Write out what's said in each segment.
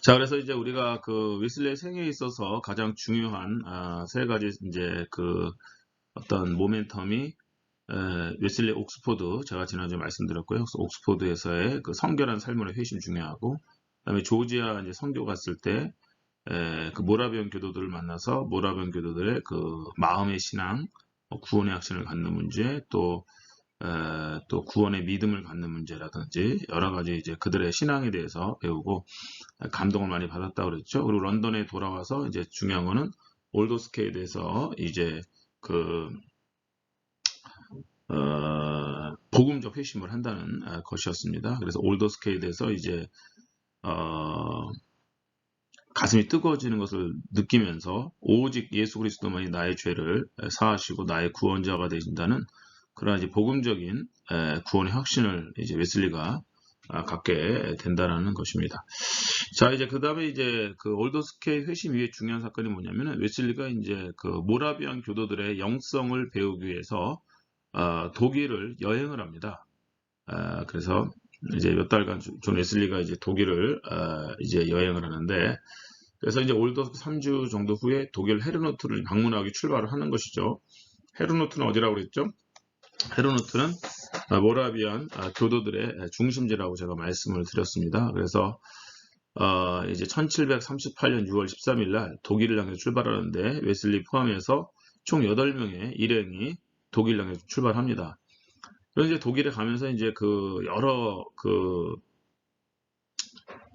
자, 그래서 이제 우리가 그 웨슬리의 생애에 있어서 가장 중요한 세 가지 이제 그 어떤 모멘텀이 웨슬리 옥스포드 제가 지난주에 말씀드렸고요. 그래서 옥스포드에서의 그 성결한 삶의 회심 중요하고, 그다음에 조지아 이제 선교 갔을 때 그 모라비언 교도들을 만나서 모라비언 교도들의 그 마음의 신앙, 구원의 확신을 갖는 문제, 또 구원의 믿음을 갖는 문제라든지 여러 가지 이제 그들의 신앙에 대해서 배우고 감동을 많이 받았다고 그랬죠. 그리고 런던에 돌아와서 이제 중요한 거는 올더스케에 대해서 이제 그 복음적 회심을 한다는 것이었습니다. 그래서 올더스케에 대해서 이제 가슴이 뜨거워지는 것을 느끼면서 오직 예수 그리스도만이 나의 죄를 사하시고 나의 구원자가 되신다는 그런 이제 복음적인 구원의 확신을 이제 웨슬리가 갖게 된다라는 것입니다. 자, 이제 그 다음에 이제 그 올더스케이 회심 이후에 중요한 사건이 뭐냐면은 웨슬리가 이제 그 모라비안 교도들의 영성을 배우기 위해서 독일을 여행을 합니다. 그래서 이제 몇 달간 존 웨슬리가 이제 독일을 이제 여행을 하는데, 그래서 이제 올더스케 3주 정도 후에 독일 헤르노트를 방문하기 출발을 하는 것이죠. 헤르노트는 어디라고 그랬죠? 헤르노트는 모라비안 교도들의 중심지라고 제가 말씀을 드렸습니다. 그래서 이제 1738년 6월 13일 날 독일을 향해 출발하는데 웨슬리 포함해서 총 8명의 일행이 독일을 향해 출발합니다. 그래서 이제 독일에 가면서 이제 그 여러 그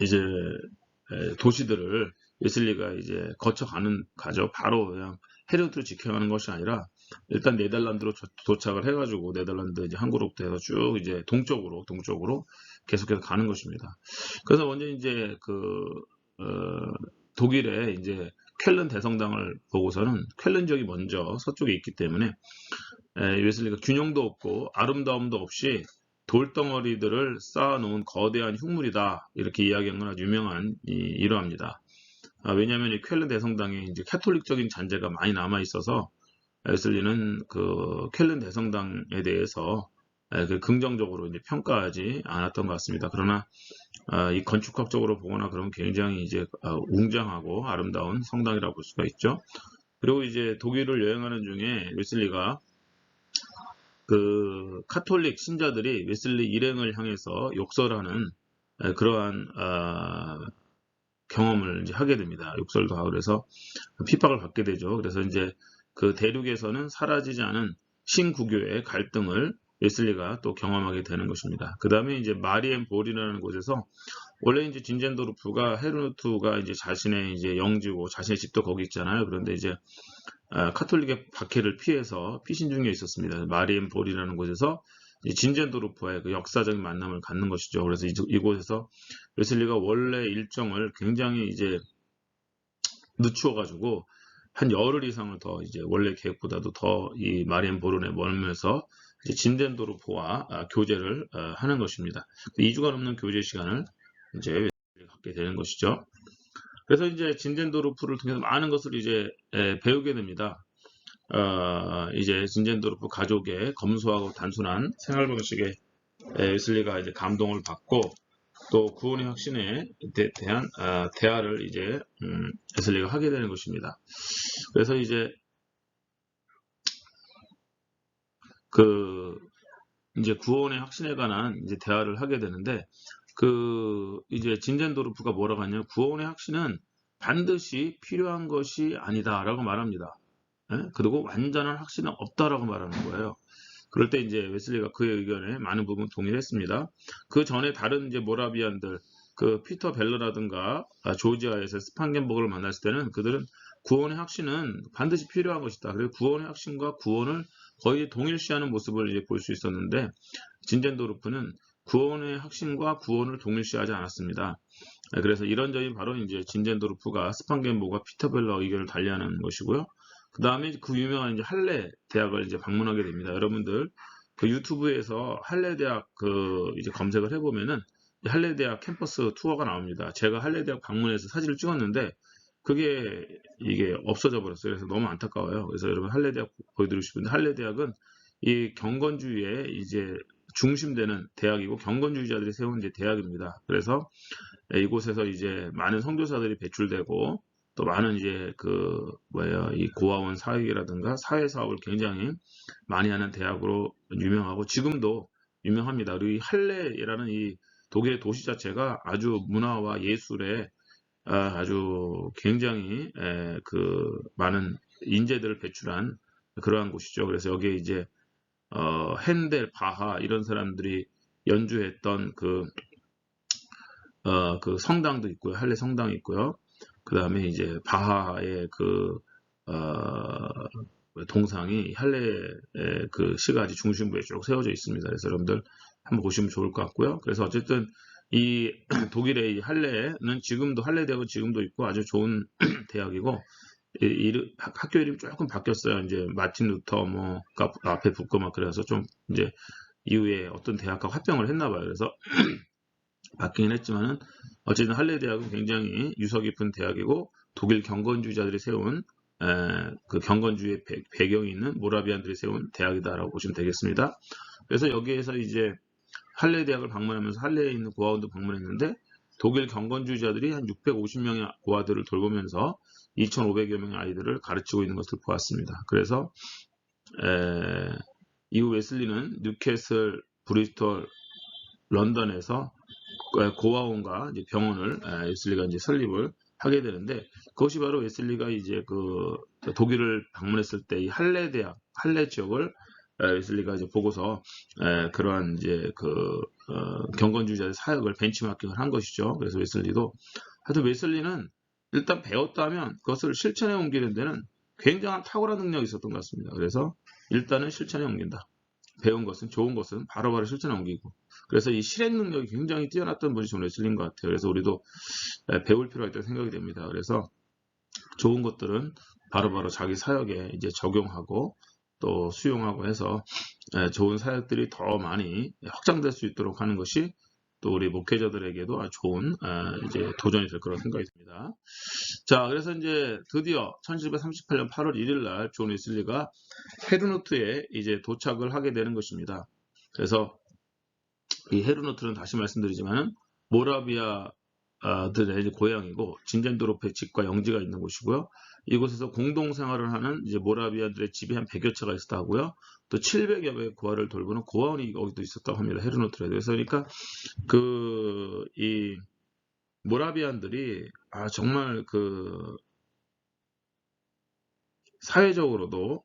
이제 도시들을 웨슬리가 이제 가죠. 바로 그냥 헤르트를 지켜가는 것이 아니라 일단 네덜란드로 도착을 해가지고 네덜란드 이제 항구로부터 해서 쭉 이제 동쪽으로 계속해서 가는 것입니다. 그래서 먼저 이제 독일의 이제 쾰른 대성당을 보고서는 쾰른 지역이 먼저 서쪽에 있기 때문에 웨슬리가 균형도 없고 아름다움도 없이 돌덩어리들을 쌓아놓은 거대한 흉물이다, 이렇게 이야기한 건 아주 유명한 일화입니다. 왜냐하면 이 쾰른 대성당에 이제 캐톨릭적인 잔재가 많이 남아 있어서 웨슬리는 그 쾰른 대성당에 대해서 긍정적으로 이제 평가하지 않았던 것 같습니다. 그러나 이 건축학적으로 보거나 그러면 굉장히 이제 웅장하고 아름다운 성당이라고 볼 수가 있죠. 그리고 이제 독일을 여행하는 중에 웨슬리가 그 카톨릭 신자들이 웨슬리 일행을 향해서 욕설하는 그러한 경험을 이제 하게 됩니다. 욕설도 하고 그래서 핍박을 받게 되죠. 그래서 이제 그 대륙에서는 사라지지 않은 신구교의 갈등을 웨슬리가 또 경험하게 되는 것입니다. 그 다음에 이제 마리엔볼이라는 곳에서 원래 이제 진젠도르프가 헤르누트가 이제 자신의 이제 영지고 자신의 집도 거기 있잖아요. 그런데 이제 카톨릭의 박해를 피해서 피신 중에 있었습니다. 마리엔볼이라는 곳에서 진젠도르프와의 그 역사적인 만남을 갖는 것이죠. 그래서 이곳에서 웨슬리가 원래 일정을 굉장히 이제 늦추어가지고 한 열흘 이상을 더 이제 원래 계획보다도 더 이 마리엔보른에 머물면서 이제 진젠도르프와 교제를 하는 것입니다. 2주간 넘는 교제 시간을 이제 웨슬리가 갖게 되는 것이죠. 그래서 이제 진젠도르프를 통해서 많은 것을 이제 배우게 됩니다. 이제 진젠도르프 가족의 검소하고 단순한 생활 방식에 웨슬리가 이제 감동을 받고 또 구원의 확신에 대한 대화를 이제 웨슬리가 하게 되는 것입니다. 그래서 이제 이제 구원의 확신에 관한 이제 대화를 하게 되는데 이제 진젠도르프가 뭐라고 하냐면 구원의 확신은 반드시 필요한 것이 아니다라고 말합니다. 그리고 완전한 확신은 없다라고 말하는 거예요. 그럴 때 이제 웨슬리가 그의 의견에 많은 부분 동의를 했습니다. 그 전에 다른 이제 모라비안들, 그 피터 벨러라든가 조지아에서 스판겐버그를 만났을 때는 그들은 구원의 확신은 반드시 필요한 것이다. 그리고 구원의 확신과 구원을 거의 동일시하는 모습을 이제 볼 수 있었는데 진젠도르프는 구원의 확신과 구원을 동일시하지 않았습니다. 그래서 이런 점이 바로 이제 진젠도르프가 스판겐버그와 피터 벨러 의견을 달리하는 것이고요. 그 다음에 그 유명한 이제 할레 대학을 이제 방문하게 됩니다. 여러분들 그 유튜브에서 할레 대학 이제 검색을 해보면은 할레 대학 캠퍼스 투어가 나옵니다. 제가 할레 대학 방문해서 사진을 찍었는데 이게 없어져 버렸어요. 그래서 너무 안타까워요. 그래서 여러분 할레 대학 보여드리고 싶은데 할레 대학은 이 경건주의에 이제 중심되는 대학이고 경건주의자들이 세운 이제 대학입니다. 그래서 이곳에서 이제 많은 선교사들이 배출되고 또 많은 이제 이 고아원 사역이라든가 사회 사업을 굉장히 많이 하는 대학으로 유명하고 지금도 유명합니다. 그리고 이 할레라는 이 독일의 도시 자체가 아주 문화와 예술에 아주 굉장히 많은 인재들을 배출한 그러한 곳이죠. 그래서 여기에 이제 핸델, 바하 이런 사람들이 연주했던 그 성당도 있고요. 할례 성당이 있고요. 그 다음에 이제 바하의 동상이 할례의 그 시가지 중심부에 쭉 세워져 있습니다. 그래서 여러분들 한번 보시면 좋을 것 같고요. 그래서 어쨌든 이 독일의 이 할례는 지금도 할례 대학은 지금도 있고 아주 좋은 대학이고 학교 이름이 조금 바뀌었어요. 이제 마틴 루터 앞에 붙고 막 그래서 좀 이제 이후에 어떤 대학과 합병을 했나 봐요. 그래서 바뀌긴 했지만은 어쨌든 할레 대학은 굉장히 유서 깊은 대학이고 독일 경건주의자들이 세운 그 경건주의의 배경이 있는 모라비안들이 세운 대학이다라고 보시면 되겠습니다. 그래서 여기에서 이제 할레 대학을 방문하면서 할레에 있는 고아원도 방문했는데 독일 경건주의자들이 한 650명의 고아들을 돌보면서 2,500여 명의 아이들을 가르치고 있는 것을 보았습니다. 그래서 이후 웨슬리는 뉴캐슬, 브리스톨, 런던에서 고아원과 이제 병원을 웨슬리가 이제 설립을 하게 되는데 그것이 바로 웨슬리가 이제 독일을 방문했을 때 이 할레 대학, 할레 지역을 웨슬리가 이제 보고서 그러한 이제 경건주의자의 사역을 벤치마킹을 한 것이죠. 그래서 웨슬리도 하여튼 웨슬리는 일단 배웠다면 그것을 실천에 옮기는 데는 굉장한 탁월한 능력이 있었던 것 같습니다. 그래서 일단은 실천에 옮긴다. 배운 것은 좋은 것은 바로바로 실천에 옮기고 그래서 이 실행 능력이 굉장히 뛰어났던 분이 존 웨슬리인 것 같아요. 그래서 우리도 배울 필요가 있다고 생각이 됩니다. 그래서 좋은 것들은 바로바로 자기 사역에 이제 적용하고 또 수용하고 해서 좋은 사역들이 더 많이 확장될 수 있도록 하는 것이 또 우리 목회자들에게도 아주 좋은 이제 도전이 될 거라고 생각이 듭니다. 자, 그래서 이제 드디어 1738년 8월 1일 날 존 웨슬리가 헤르노트에 이제 도착을 하게 되는 것입니다. 그래서 이 헤르노트는 다시 말씀드리지만은 모라비아들의 고향이고 진젠도르프의 집과 영지가 있는 곳이고요. 이곳에서 공동 생활을 하는 이제 모라비아들의 집이 한 100여 채가 있었다 하고요. 또 700여 명의 고아를 돌보는 고아원이 거기도 있었다고 합니다. 헤르노트에. 그래서 그러니까 이 모라비안들이 정말 사회적으로도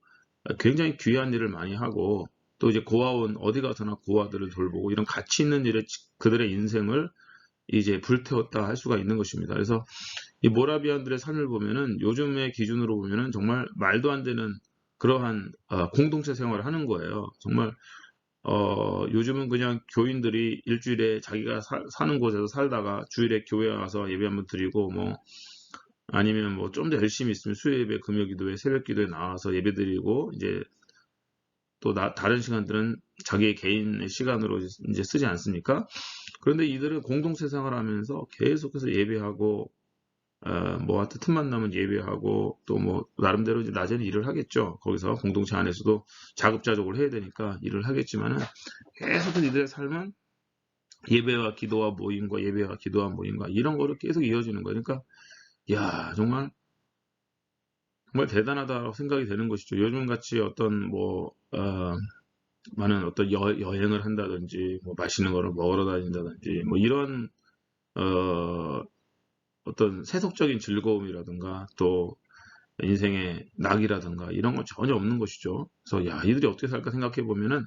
굉장히 귀한 일을 많이 하고 또 이제 고아원 어디 가서나 고아들을 돌보고 이런 가치 있는 일에 그들의 인생을 이제 불태웠다 할 수가 있는 것입니다. 그래서 이 모라비안들의 삶을 보면은 요즘의 기준으로 보면은 정말 말도 안 되는 그러한 공동체 생활을 하는 거예요. 정말 요즘은 그냥 교인들이 일주일에 자기가 사는 곳에서 살다가 주일에 교회 와서 예배 한번 드리고 아니면 좀 더 열심히 있으면 수요예배, 금요기도회, 새벽기도에 나와서 예배드리고 이제 또 다른 시간들은 자기의 개인의 시간으로 이제 쓰지 않습니까? 그런데 이들은 공동체 생활하면서 계속해서 예배하고 하여튼 틈만 나면 예배하고 또 나름대로 이제 낮에는 일을 하겠죠. 거기서 공동체 안에서도 자급자족을 해야 되니까 일을 하겠지만은 계속해서 이들의 삶은 예배와 기도와 모임과 예배와 기도와 모임과 이런 거를 계속 이어지는 거니까 야 정말 대단하다고 생각이 되는 것이죠. 요즘같이 어떤 많은 어떤 여행을 한다든지 맛있는 거를 먹으러 다닌다든지 이런 어떤 세속적인 즐거움이라든가 또 인생의 낙이라든가 이런 건 전혀 없는 것이죠. 그래서 이들이 어떻게 살까 생각해 보면은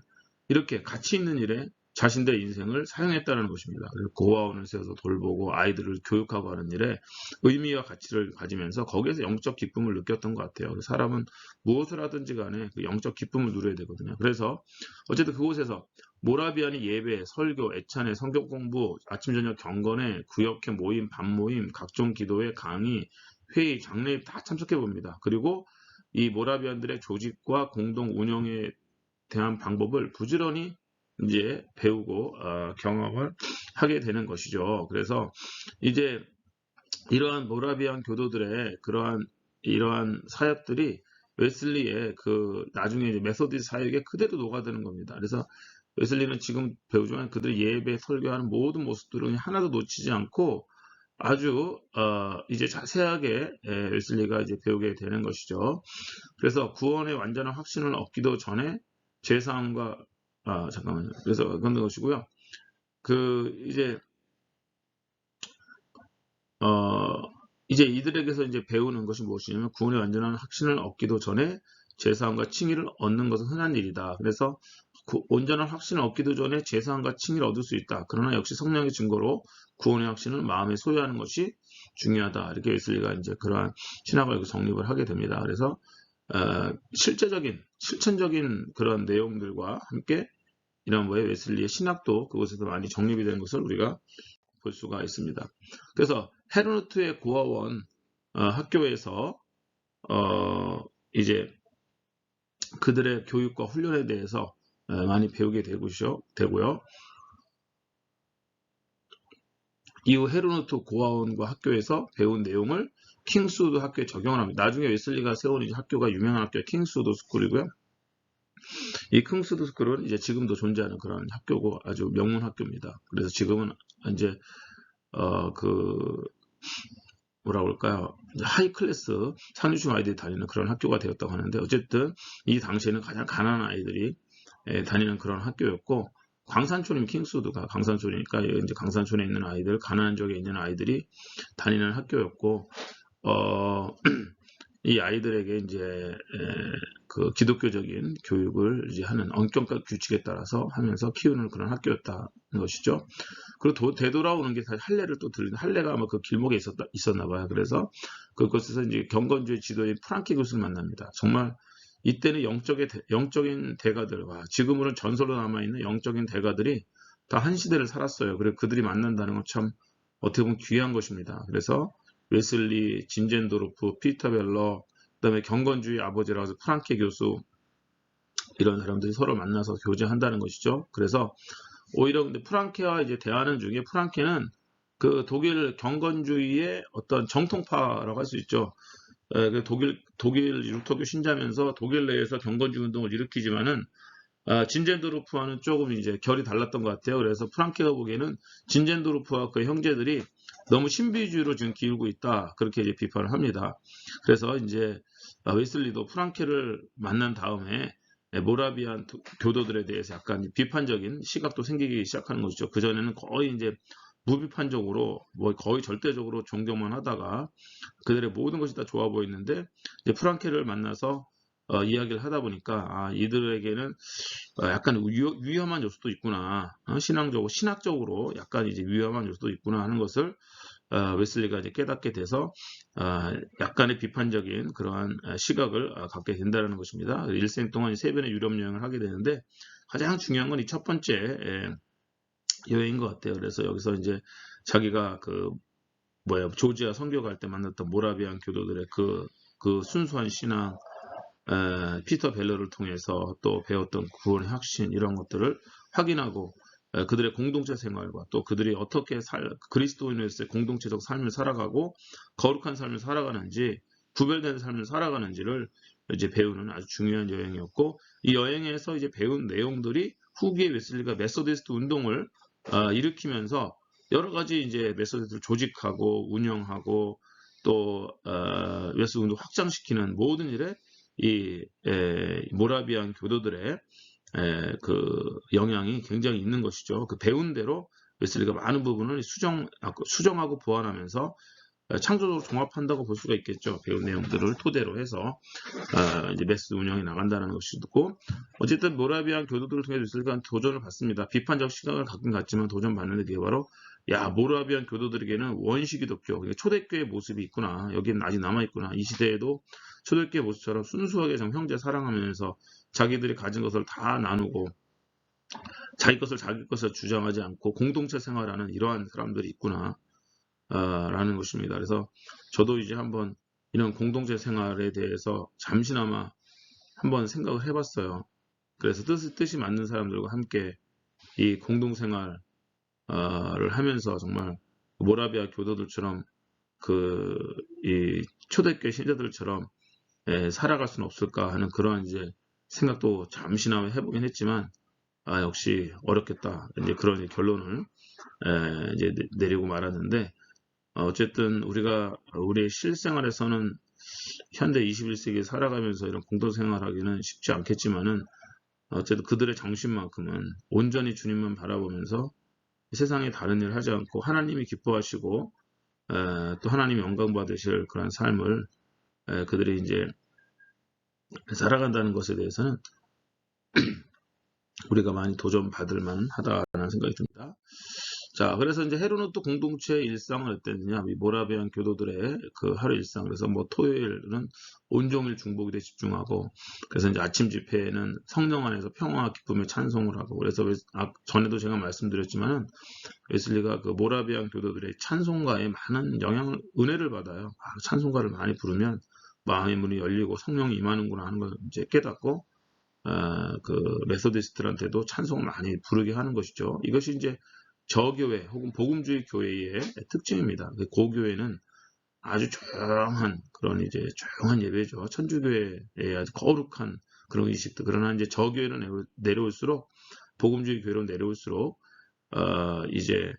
이렇게 가치 있는 일에 자신들의 인생을 사용했다는 것입니다. 그래서 고아원을 세워서 돌보고 아이들을 교육하고 하는 일에 의미와 가치를 가지면서 거기에서 영적 기쁨을 느꼈던 것 같아요. 사람은 무엇을 하든지 간에 그 영적 기쁨을 누려야 되거든요. 그래서 어쨌든 그곳에서 모라비안이 예배, 설교, 애찬회, 성경 공부, 아침 저녁 경건회, 구역회 모임, 밤모임, 각종 기도회, 강의, 회의, 장례 다 참석해 봅니다. 그리고 이 모라비안들의 조직과 공동 운영에 대한 방법을 부지런히 이제 배우고 경험을 하게 되는 것이죠. 그래서 이제 이러한 모라비안 교도들의 이러한 사역들이 웨슬리의 나중에 이제 메소디스트 사역에 그대로 녹아드는 겁니다. 그래서 웨슬리는 지금 배우지만 그들의 예배 설교하는 모든 모습들은 하나도 놓치지 않고 아주 이제 자세하게 웨슬리가 이제 배우게 되는 것이죠. 그래서 구원의 완전한 확신을 얻기도 전에 죄사함과 잠깐만요. 그래서 그런 것이고요. 이제 이들에게서 이제 배우는 것이 무엇이냐면 구원의 완전한 확신을 얻기도 전에 죄사함과 칭의를 얻는 것은 흔한 일이다. 그래서 온전한 확신을 얻기도 전에 죄사함과 칭의를 얻을 수 있다. 그러나 역시 성령의 증거로 구원의 확신을 마음에 소유하는 것이 중요하다. 이렇게 웨슬리가 이제 그러한 신학을 정립을 하게 됩니다. 그래서 실천적인 그런 내용들과 함께 이런 웨슬리의 신학도 그곳에서 많이 정립이 된 것을 우리가 볼 수가 있습니다. 그래서 헤르누트의 고아원 학교에서 이제 그들의 교육과 훈련에 대해서 많이 배우게 되고요. 이후 헤르누트 고아원과 학교에서 배운 내용을 킹스우드 학교에 적용을 합니다. 나중에 웨슬리가 세운 이제 학교가 유명한 학교가 킹스우드 스쿨이고요. 이 킹스우드 스쿨은 이제 지금도 존재하는 그런 학교고 아주 명문 학교입니다. 그래서 지금은 이제 뭐라고 할까요? 하이 클래스 상류층 아이들이 다니는 그런 학교가 되었다고 하는데 어쨌든 이 당시에는 가장 가난한 아이들이 다니는 그런 학교였고 광산촌이면 킹스우드가 광산촌이니까 이제 광산촌에 있는 아이들, 가난한 지역에 있는 아이들이 다니는 학교였고 이 아이들에게 이제 그 기독교적인 교육을 이제 하는 엄격한 규칙에 따라서 하면서 키우는 그런 학교였다는 것이죠. 그리고 되돌아오는 게 사실 할례를 또 들리는 할례가 아마 그 길목에 있었나 봐요. 그래서 그곳에서 이제 경건주의 지도인 프랑키 교수를 만납니다. 정말 이때는 영적인 대가들, 지금으로는 전설로 남아있는 영적인 대가들이 다 한 시대를 살았어요. 그리고 그들이 만난다는 건 참 어떻게 보면 귀한 것입니다. 그래서 웨슬리, 진젠도르프, 피터 벨러, 그다음에 경건주의 아버지라고 해서 프랑케 교수 이런 사람들이 서로 만나서 교제한다는 것이죠. 그래서 오히려 근데 프랑케와 이제 대화하는 중에 프랑케는 그 독일 경건주의의 어떤 정통파라고 할 수 있죠. 독일 율터교 신자면서 독일 내에서 경건주의 운동을 일으키지만은 진젠도르프와는 조금 이제 결이 달랐던 것 같아요. 그래서 프랑케가 보기에는 진젠도르프와 그 형제들이 너무 신비주의로 지금 기울고 있다. 그렇게 이제 비판을 합니다. 그래서 이제 웨슬리도 프랑케를 만난 다음에 모라비안 교도들에 대해서 약간 비판적인 시각도 생기기 시작하는 것이죠. 그전에는 거의 이제 무비판적으로 거의 절대적으로 존경만 하다가 그들의 모든 것이 다 좋아 보였는데 이제 프랑케를 만나서 이야기를 하다 보니까 이들에게는 약간 위험한 요소도 있구나. 신학적으로 약간 이제 위험한 요소도 있구나 하는 것을 웨슬리가 이제 깨닫게 돼서 약간의 비판적인 그러한 시각을 갖게 된다는 것입니다. 일생 동안 3번의 유럽 여행을 하게 되는데 가장 중요한 건 이 첫 번째 여행인 것 같아요. 그래서 여기서 이제 자기가 조지아 선교 갈 때 만났던 모라비안 교도들의 그 순수한 신앙, 피터 벨러를 통해서 또 배웠던 구원의 확신 이런 것들을 확인하고 그들의 공동체 생활과 또 그들이 어떻게 그리스도인으로서의 공동체적 삶을 살아가고 거룩한 삶을 살아가는지 구별된 삶을 살아가는지를 이제 배우는 아주 중요한 여행이었고 이 여행에서 이제 배운 내용들이 후기에 웨슬리가 메소디스트 운동을 일으키면서 여러 가지 이제 메소디스트를 조직하고 운영하고 또 웨슬리 운동 확장시키는 모든 일에 이 모라비안 교도들의 그 영향이 굉장히 있는 것이죠. 그 배운 대로 웨슬리가 많은 부분을 수정하고 보완하면서 창조적으로 종합한다고 볼 수가 있겠죠. 배운 내용들을 토대로 해서 이제 메스 운영이 나간다는 것이고 어쨌든 모라비안 교도들을 통해 웨슬리가 도전을 받습니다. 비판적 시각을 갖긴 갖지만 도전받는데 그게 바로 모라비안 교도들에게는 원시 기독교, 초대교회의 모습이 있구나. 여기는 아직 남아있구나. 이 시대에도 초대교회 모습처럼 순수하게 형제 사랑하면서 자기들이 가진 것을 다 나누고 자기 것을 주장하지 않고 공동체 생활하는 이러한 사람들이 있구나 라는 것입니다. 그래서 저도 이제 한번 이런 공동체 생활에 대해서 잠시나마 한번 생각을 해봤어요. 그래서 뜻이 맞는 사람들과 함께 이 공동생활을 하면서 정말 모라비아 교도들처럼 이 초대교회 신자들처럼 살아갈 수는 없을까 하는 그런 이제 생각도 잠시나마 해보긴 했지만 역시 어렵겠다. 이제 그런 이제 결론을 이제 내리고 말았는데, 어쨌든 우리의 실생활에서는 현대 21세기에 살아가면서 이런 공동생활하기는 쉽지 않겠지만은, 어쨌든 그들의 정신만큼은 온전히 주님만 바라보면서 세상에 다른 일 하지 않고 하나님이 기뻐하시고 또 하나님이 영광 받으실 그런 삶을 그들이 이제 살아간다는 것에 대해서는 우리가 많이 도전받을 만하다라는 생각이 듭니다. 자, 그래서 이제 헤르노트 공동체의 일상은 어땠느냐? 이 모라비안 교도들의 그 하루 일상. 그래서 뭐 토요일은 온종일 중보기도에 집중하고, 그래서 이제 아침 집회에는 성령 안에서 평화와 기쁨의 찬송을 하고, 그래서 전에도 제가 말씀드렸지만은 웨슬리가 그 모라비안 교도들의 찬송가에 많은 은혜를 받아요. 찬송가를 많이 부르면 마음의 문이 열리고 성령이 임하는구나 하는 걸 이제 깨닫고, 그 메소디스트한테도 찬송을 많이 부르게 하는 것이죠. 이것이 이제 저교회 혹은 복음주의 교회의 특징입니다. 고교회는 아주 조용한 그런 이제 조용한 예배죠. 천주교회의 아주 거룩한 그런 의식도. 그러나 이제 저교회로 내려올수록 복음주의 교회로 내려올수록 이제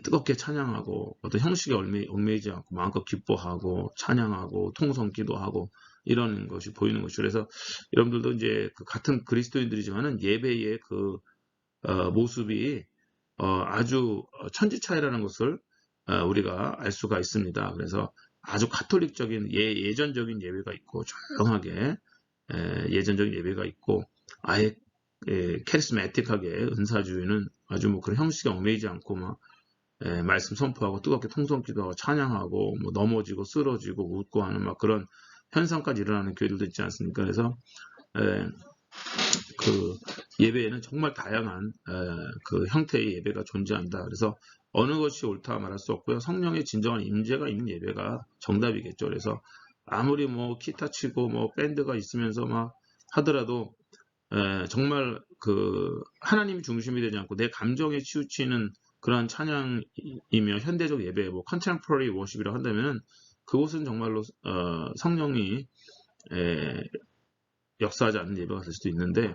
뜨겁게 찬양하고 어떤 형식에 얽매이지 않고 마음껏 기뻐하고 찬양하고 통성기도하고 이런 것이 보이는 것이죠. 그래서 여러분들도 이제 그 같은 그리스도인들이지만은 예배의 그 모습이 아주 천지차이라는 것을 우리가 알 수가 있습니다. 그래서 아주 카톨릭적인 예전적인 예배가 있고 조용하게 예전적인 예배가 있고 아예 캐리스마틱하게 은사주의는 아주 뭐 그런 형식에 얽매이지 않고 막 말씀 선포하고 뜨겁게 통성기도하고 찬양하고 뭐 넘어지고 쓰러지고 웃고 하는 막 그런 현상까지 일어나는 교회들도 있지 않습니까? 그래서 그 예배에는 정말 다양한 그 형태의 예배가 존재한다. 그래서 어느 것이 옳다 말할 수 없고요. 성령의 진정한 임재가 있는 예배가 정답이겠죠. 그래서 아무리 뭐 기타 치고 뭐 밴드가 있으면서 막 하더라도 정말 그 하나님 중심이 되지 않고 내 감정에 치우치는 그러한 찬양이며 현대적 예배, 뭐 컨템포러리 워십이라고 한다면은 그곳은 정말로 성령이 역사하지 않는 예배가 될 수도 있는데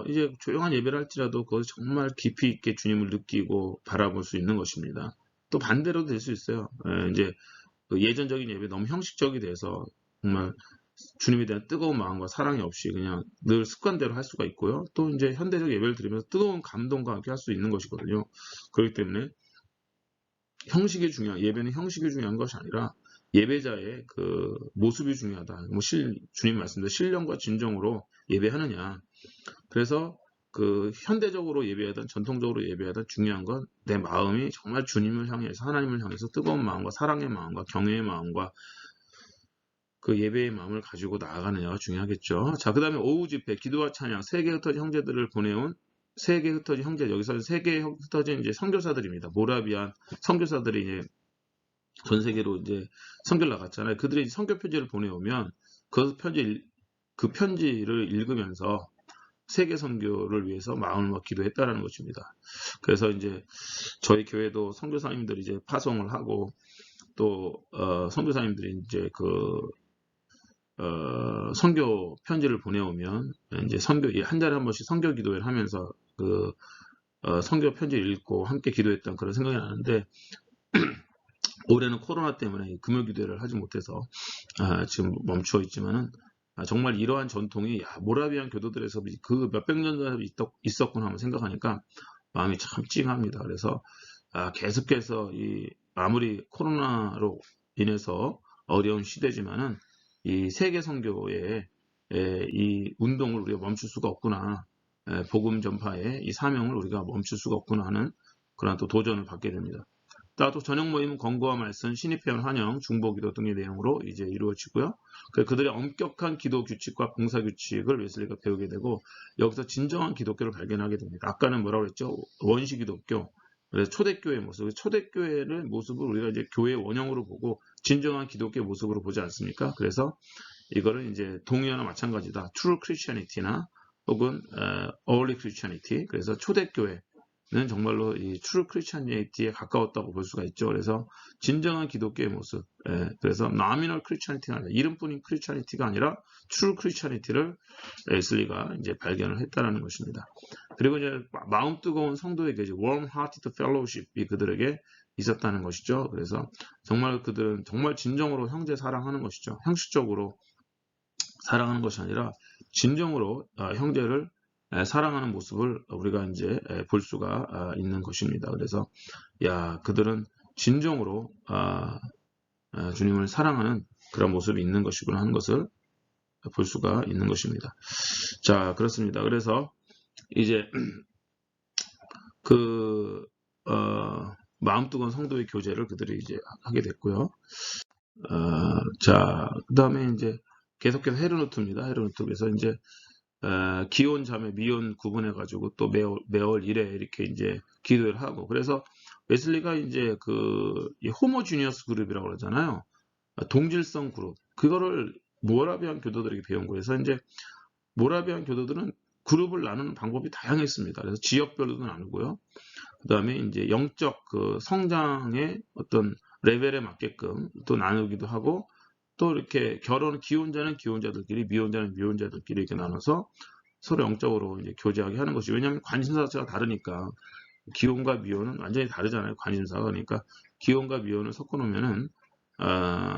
이제 조용한 예배를 할지라도 그것을 정말 깊이 있게 주님을 느끼고 바라볼 수 있는 것입니다. 또 반대로도 될 수 있어요. 이제 그 예전적인 예배 너무 형식적이 돼서 정말 주님에 대한 뜨거운 마음과 사랑이 없이 그냥 늘 습관대로 할 수가 있고요. 또 이제 현대적 예배를 드리면서 뜨거운 감동과 함께 할 수 있는 것이거든요. 그렇기 때문에 예배는 형식이 중요한 것이 아니라 예배자의 그 모습이 중요하다. 뭐 주님 말씀대로 신령과 진정으로 예배하느냐. 그래서 그 현대적으로 예배하든 전통적으로 예배하든 중요한 건 내 마음이 정말 주님을 향해서 하나님을 향해서 뜨거운 마음과 사랑의 마음과 경외의 마음과 그 예배의 마음을 가지고 나아가느냐가 중요하겠죠. 자, 그 다음에 오후 집회, 기도와 찬양, 세계에 흩어진 형제들을 보내온 세계에 흩어진 형제, 여기서 세계에 흩어진 이제 선교사들입니다. 모라비안 선교사들이 이제 전 세계로 이제 선교를 나갔잖아요. 그들이 선교 편지를 보내오면 그 편지를 읽으면서 세계 선교를 위해서 마음을 막 기도했다라는 것입니다. 그래서 이제 저희 교회도 선교사님들이 이제 파송을 하고 또 선교사님들이 이제 그 선교 편지를 보내오면 이제 한 달에 한 번씩 선교 기도회를 하면서 그 선교 편지를 읽고 함께 기도했던 그런 생각이 나는데 올해는 코로나 때문에 금요 기도회를 하지 못해서 지금 멈추어 있지만은 정말 이러한 전통이 모라비안 교도들에서 그 몇백 년 전에 있었구나 하면 생각하니까 마음이 참 찡합니다. 그래서 계속해서 아무리 코로나로 인해서 어려운 시대지만은 이 세계 선교의 이 운동을 우리가 멈출 수가 없구나. 복음 전파의 이 사명을 우리가 멈출 수가 없구나 하는 그런 또 도전을 받게 됩니다. 또 저녁 모임은 권고와 말씀, 신입회원 환영, 중보기도 등의 내용으로 이제 이루어지고요. 그들의 엄격한 기도 규칙과 봉사 규칙을 웨슬리가 배우게 되고 여기서 진정한 기독교를 발견하게 됩니다. 아까는 뭐라고 그랬죠? 원시 기독교. 그래서 초대교회의 모습, 초대교회의 모습을 우리가 이제 교회의 원형으로 보고 진정한 기독교의 모습으로 보지 않습니까? 그래서 이거를 이제 동의어나 마찬가지다. True Christianity나 혹은 Early Christianity. 그래서 초대교회, 정말로 이 트루 크리스천리티에 가까웠다고 볼 수가 있죠. 그래서 진정한 기독교의 모습, 그래서 nominal 크리스천리티가 아니라 이름뿐인 크리스천리티가 아니라 트루 크리스천리티를 웨슬리가 이제 발견을 했다라는 것입니다. 그리고 이제 마음 뜨거운 성도에게 이제 warm-hearted fellowship이 그들에게 있었다는 것이죠. 그래서 정말 그들은 정말 진정으로 형제 사랑하는 것이죠. 형식적으로 사랑하는 것이 아니라 진정으로 형제를 사랑하는 모습을 우리가 이제 볼 수가 있는 것입니다. 그래서 그들은 진정으로 주님을 사랑하는 그런 모습이 있는 것이구나 하는 것을 볼 수가 있는 것입니다. 자, 그렇습니다. 그래서 이제 그 마음 뜨거운 성도의 교제를 그들이 이제 하게 됐고요. 자, 그 다음에 이제 계속해서 헤르노트입니다. 헤르노트에서 이제 기혼 자매 미혼 구분해가지고 또 매월 1회 이렇게 이제 기도를 하고, 그래서 웨슬리가 이제 그 호모지니어스 그룹이라고 그러잖아요. 동질성 그룹, 그거를 모라비안 교도들에게 배운 거예요. 그래서 이제 모라비안 교도들은 그룹을 나누는 방법이 다양했습니다. 그래서 지역별로도 나누고요. 그 다음에 이제 영적 그 성장의 어떤 레벨에 맞게끔 또 나누기도 하고, 또 이렇게 기혼자는 기혼자들끼리, 미혼자는 미혼자들끼리 이렇게 나눠서 서로 영적으로 이제 교제하게 하는 것이, 왜냐하면 관심사 자체가 다르니까. 기혼과 미혼은 완전히 다르잖아요. 관심사가. 그러니까 기혼과 미혼을 섞어 놓으면은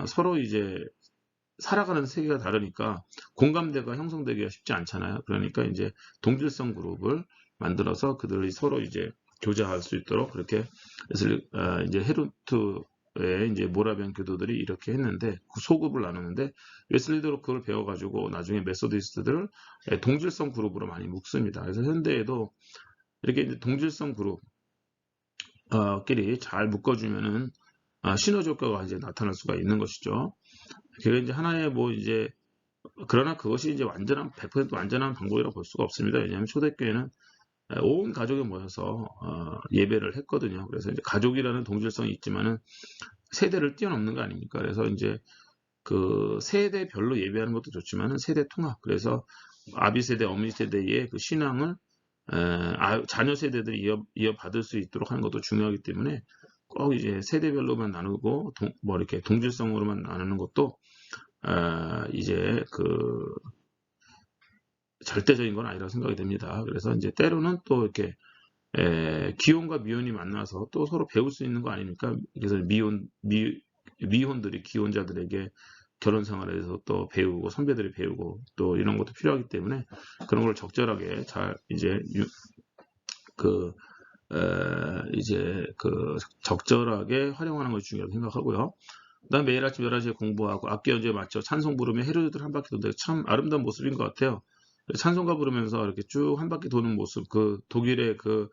서로 이제 살아가는 세계가 다르니까 공감대가 형성되기가 쉽지 않잖아요. 그러니까 이제 동질성 그룹을 만들어서 그들이 서로 이제 교제할 수 있도록 그렇게 이제 헤르트의 이제 모라비안 교도들이 이렇게 했는데, 그 소급을 나누는데, 웨슬리도 그걸 배워가지고 나중에 메소디스트들을 동질성 그룹으로 많이 묶습니다. 그래서 현대에도 이렇게 이제 동질성 그룹 끼리 잘 묶어주면은 시너지 효과가 이제 나타날 수가 있는 것이죠. 그게 이제 하나의 뭐 이제, 그러나 그것이 이제 100% 완전한 방법이라고 볼 수가 없습니다. 왜냐하면 초대교회는 온 가족이 모여서 예배를 했거든요. 그래서 이제 가족이라는 동질성이 있지만은 세대를 뛰어넘는 거 아닙니까? 그래서 이제 그 세대별로 예배하는 것도 좋지만은 세대 통합, 그래서 아비 세대, 어머니 세대의 그 신앙을 자녀 세대들이 이어받을 수 있도록 하는 것도 중요하기 때문에 꼭 이제 세대별로만 나누고 뭐 이렇게 동질성으로만 나누는 것도 이제 그 절대적인 건 아니라고 생각이 됩니다. 그래서 이제 때로는 또 이렇게 기혼과 미혼이 만나서 또 서로 배울 수 있는 거 아닙니까? 그래서 미혼들이 기혼자들에게 결혼 생활에 대해서 또 배우고, 선배들이 배우고 또 이런 것도 필요하기 때문에 그런 걸 적절하게 잘 이제 이제 그 적절하게 활용하는 것이 중요하다고 생각하고요. 그다음 매일 아침 11시에 공부하고 악기 연주에 맞춰 찬송 부르며 헤르드를 한 바퀴 도는데 참 아름다운 모습인 것 같아요. 찬송가 부르면서 이렇게 쭉 한 바퀴 도는 모습, 그 독일의 그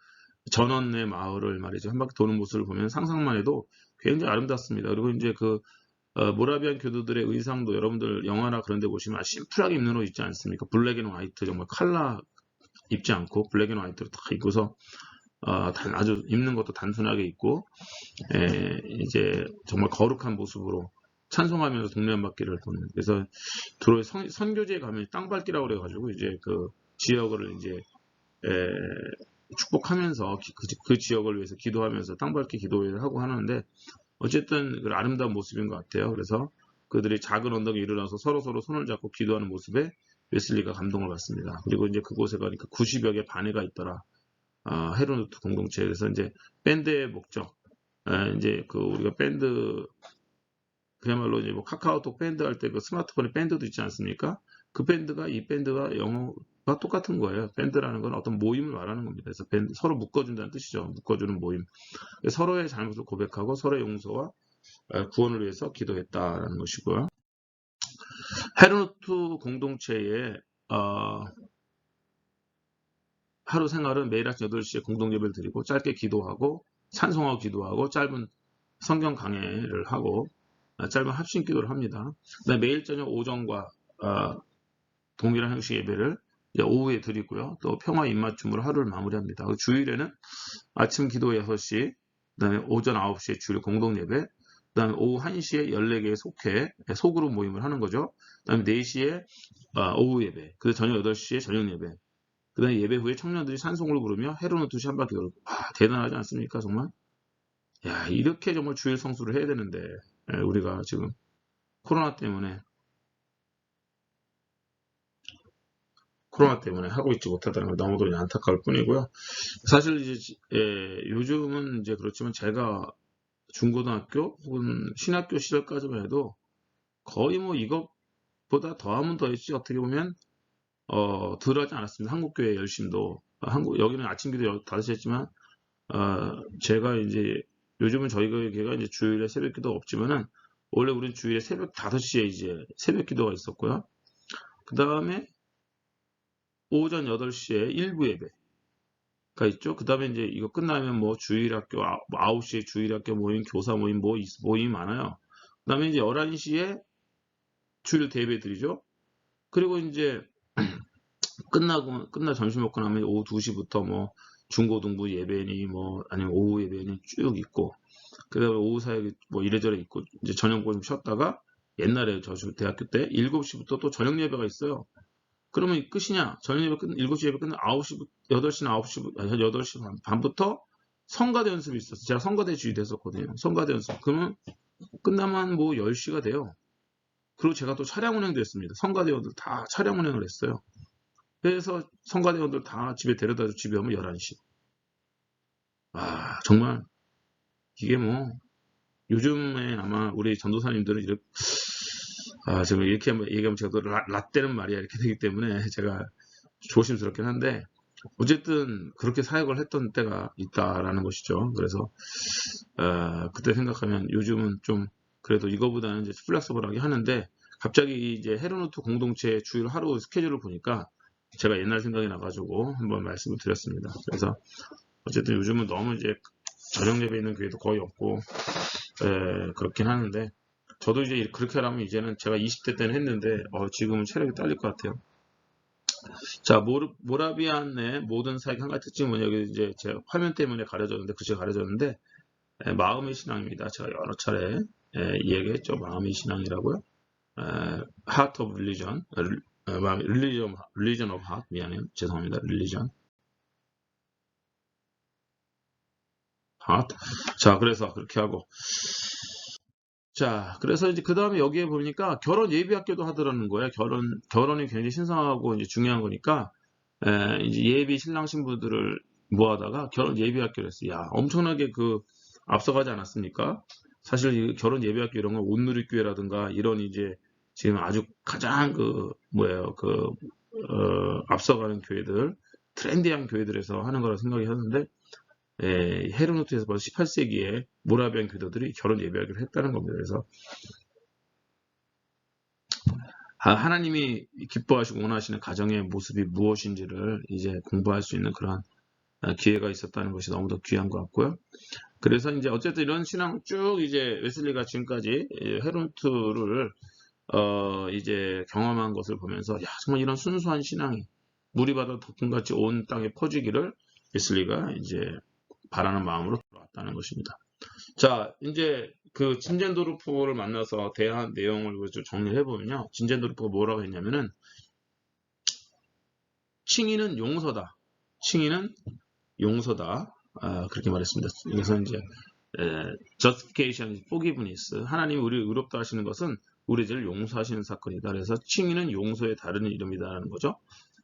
전원의 마을을 말이죠, 한 바퀴 도는 모습을 보면 상상만 해도 굉장히 아름답습니다. 그리고 이제 그 모라비안 교도들의 의상도 여러분들 영화나 그런 데 보시면 심플하게 입는 옷 있지 않습니까? 블랙 앤 화이트, 정말 컬러 입지 않고 블랙 앤 화이트로 딱 입고서 아주 입는 것도 단순하게 입고 이제 정말 거룩한 모습으로 찬송하면서 동네 한 바퀴를 도는. 그래서 주로 선교지에 가면 땅밟기라고 그래가지고 이제 그 지역을 이제 축복하면서 그 지역을 위해서 기도하면서 땅밟기 기도회를 하고 하는데, 어쨌든 그 아름다운 모습인 것 같아요. 그래서 그들이 작은 언덕에 일어나서 서로 손을 잡고 기도하는 모습에 웨슬리가 감동을 받습니다. 그리고 이제 그곳에 가니까 90여 개 반회가 있더라. 헤르노트 공동체에서 이제 밴드의 목적, 이제 그 우리가 밴드, 그야말로 이제 뭐 카카오톡 밴드 할 때 그 스마트폰에 밴드도 있지 않습니까? 그 밴드가 이 밴드가 영어가 똑같은 거예요. 밴드라는 건 어떤 모임을 말하는 겁니다. 그래서 밴드, 서로 묶어준다는 뜻이죠. 묶어주는 모임. 서로의 잘못을 고백하고 서로의 용서와 구원을 위해서 기도했다라는 것이고요. 헤르노트 공동체의 하루 생활은 매일 아침 8시에 공동 예배를 드리고 짧게 기도하고 찬송하고 기도하고 짧은 성경 강해를 하고 짧은 합심 기도를 합니다. 매일 저녁 오전과 동일한 형식 예배를 오후에 드리고요. 또 평화 입맞춤으로 하루를 마무리합니다. 주일에는 아침 기도 6시, 그다음에 오전 9시에 주일 공동 예배, 그다음에 오후 1시에 14개의 속회, 소그룹 모임을 하는 거죠. 그다음에 4시에 오후 예배, 그리고 저녁 8시에 저녁 예배. 그 다음에 예배 후에 청년들이 찬송을 부르며 헤르노투시 한 바퀴 돌고. 대단하지 않습니까? 정말. 야, 이렇게 정말 주일 성수를 해야 되는데 우리가 지금 코로나 때문에 하고 있지 못하다는 걸 너무도 안타까울 뿐이고요. 사실 이제 요즘은 이제 그렇지만 제가 중고등학교 혹은 신학교 시절까지만 해도 거의 뭐 이것보다 더하면 더했지 어떻게 보면 덜 하지 않았습니다. 한국교회 열심도 여기는 아침기도 5시 했지만 제가 이제 요즘은 저희 교회가 이제 주일에 새벽기도 없지만은 원래 우리는 주일에 새벽 5시에 이제 새벽기도가 있었고요. 그 다음에 오전 8시에 일부 예배가 있죠. 그 다음에 이제 이거 끝나면 뭐 주일학교 9시에 주일학교 모임, 교사 모임, 모임이 많아요. 그 다음에 이제 11시에 주일 대예배 드리죠. 그리고 이제 끝나 점심 먹고 나면 오후 2시부터 뭐 중고등부 예배니 뭐 아니면 오후 예배니 쭉 있고, 그다음에 오후 사역이 뭐 이래저래 있고, 이제 저녁 좀 쉬었다가 옛날에 저 대학교 때 7시부터 또 저녁 예배가 있어요. 그러면 끝이냐? 저녁 예배 7시 예배 끝나 9시, 8시나 8시 반부터 성가대 연습이 있었어요. 제가 성가대 주의 됐었거든요. 성가대 연습. 그러면 끝나면 뭐 10시가 돼요. 그리고 제가 또 차량 운행도 했습니다. 성가대원들 다 차량 운행을 했어요. 그래서 성가대원들 다 집에 데려다주고 집에 오면 11시. 정말 이게 뭐 요즘에 아마 우리 전도사님들은 이렇게 제가 이렇게 한번 얘기하면 제가 또 라떼는 말이야 이렇게 되기 때문에 제가 조심스럽긴 한데 어쨌든 그렇게 사역을 했던 때가 있다라는 것이죠. 그래서 그때 생각하면 요즘은 좀 그래도 이거보다는 이제 플렉서블하게 하는데, 갑자기 이제 헤르노트 공동체 주일 하루 스케줄을 보니까 제가 옛날 생각이 나가지고 한번 말씀을 드렸습니다. 그래서 어쨌든 요즘은 너무 이제 저녁 예배 있는 교회도 거의 없고 그렇긴 하는데, 저도 이제 그렇게 하려면 이제는 제가 20대 때는 했는데 지금은 체력이 딸릴 것 같아요. 자, 모라비안의 모든 사역의 한 가지 특징은 뭐냐, 여기 이제 제 화면 때문에 가려졌는데, 글씨가 가려졌는데, 마음의 신앙입니다. 제가 여러 차례 얘기했죠. 마음의 신앙이라고요. Heart of Religion, Religion of Heart, 미안해요. 죄송합니다. Religion, Heart. 자, 그래서 그렇게 하고, 자, 그래서 이제 그 다음에 여기에 보니까 결혼 예비학교도 하더라는 거예요. 결혼이 굉장히 신성하고 이제 중요한 거니까, 이제 예비 신랑 신부들을 모아다가 결혼 예비학교를 했어요. 야, 엄청나게 앞서가지 않았습니까? 사실 이 결혼 예비학교 이런 건 온누리교회라든가 이런 이제 지금 아주 가장 앞서가는 교회들, 트렌디한 교회들에서 하는 거라 생각이 하는데, 헤르노트에서 벌써 18세기에 모라비안 교도들이 결혼 예배하기를 했다는 겁니다. 그래서 하나님이 기뻐하시고 원하시는 가정의 모습이 무엇인지를 이제 공부할 수 있는 그런 기회가 있었다는 것이 너무도 귀한 것 같고요. 그래서 이제 어쨌든 이런 신앙 쭉 이제 웨슬리가 지금까지 헤르노트를 이제 경험한 것을 보면서, 야, 정말 이런 순수한 신앙이 무리바다 덕분같이 온 땅에 퍼지기를 웨슬리가 이제 바라는 마음으로 돌아왔다는 것입니다. 자, 이제 진젠도르프를 만나서 대한 내용을 좀 정리를 해보면요. 진젠도르프가 뭐라고 했냐면은, 칭의는 용서다. 칭의는 용서다. 그렇게 말했습니다. 그래서 이제 justification, forgiveness, 하나님이 우리를 의롭다 하시는 것은 우리 죄를 용서하시는 사건이다. 그래서 칭의는 용서의 다른 이름이다라는 거죠.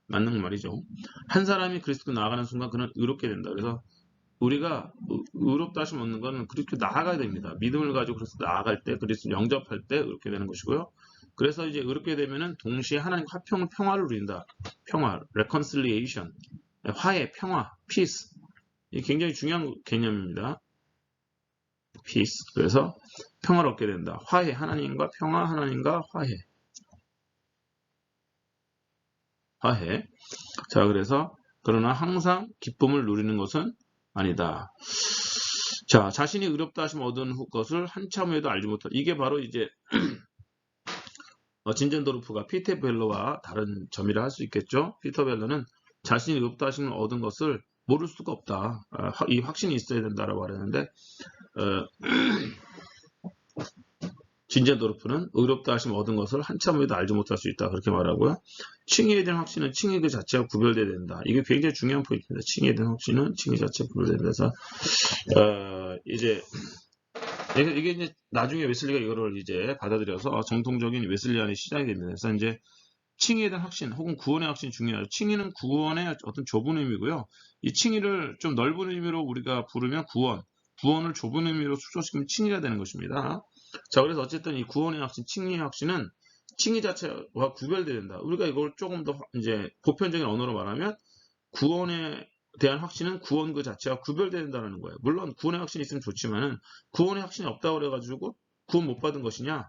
맞는 말이죠. 한 사람이 그리스도 나아가는 순간 그는 의롭게 된다. 그래서 우리가 의롭다 하심 얻는 것은 그리스도 나아가야 됩니다. 믿음을 가지고 그리스도 나아갈 때, 그리스도 영접할 때 의롭게 되는 것이고요. 그래서 이제 의롭게 되면은 동시에 하나님 평화를 누린다. 평화, reconciliation, 화해, 평화, peace. 이 굉장히 중요한 개념입니다. peace. 그래서 평화를 얻게 된다. 화해, 하나님과 평화, 하나님과 화해. 화해. 자, 그래서 그러나 항상 기쁨을 누리는 것은 아니다. 자, 자신이 의롭다 하심 얻은 것을 한참 후에도 알지 못한다. 이게 바로 이제 진젠도르프가 피터 벨러와 다른 점이라 할 수 있겠죠. 피터 벨러는 자신이 의롭다 하심을 얻은 것을 모를 수가 없다. 이 확신이 있어야 된다라고 말했는데 진젠도르프는 의롭다 하심 얻은 것을 한참 후에도 알지 못할 수 있다. 그렇게 말하고요. 칭의에 대한 확신은 칭의 그 자체가 구별돼야 된다. 이게 굉장히 중요한 포인트입니다. 칭의에 대한 확신은 칭의 자체가 구별돼야 된다. 그래서 이제 이게 이제 나중에 웨슬리가 이거를 이제 받아들여서 정통적인 웨슬리안의 시작이 됩니다. 그래서 이제 칭의에 대한 확신 혹은 구원의 확신이 중요하죠. 칭의는 구원의 어떤 좁은 의미고요. 이 칭의를 좀 넓은 의미로 우리가 부르면 구원을 좁은 의미로 축소시키면 칭의가 되는 것입니다. 자, 그래서 어쨌든 이 구원의 확신, 칭의의 확신은 칭의 자체와 구별돼야 된다. 우리가 이걸 조금 더 이제 보편적인 언어로 말하면 구원에 대한 확신은 구원 그 자체와 구별돼야 된다는 거예요. 물론 구원의 확신이 있으면 좋지만은 구원의 확신이 없다고 그래가지고 구원 못 받은 것이냐?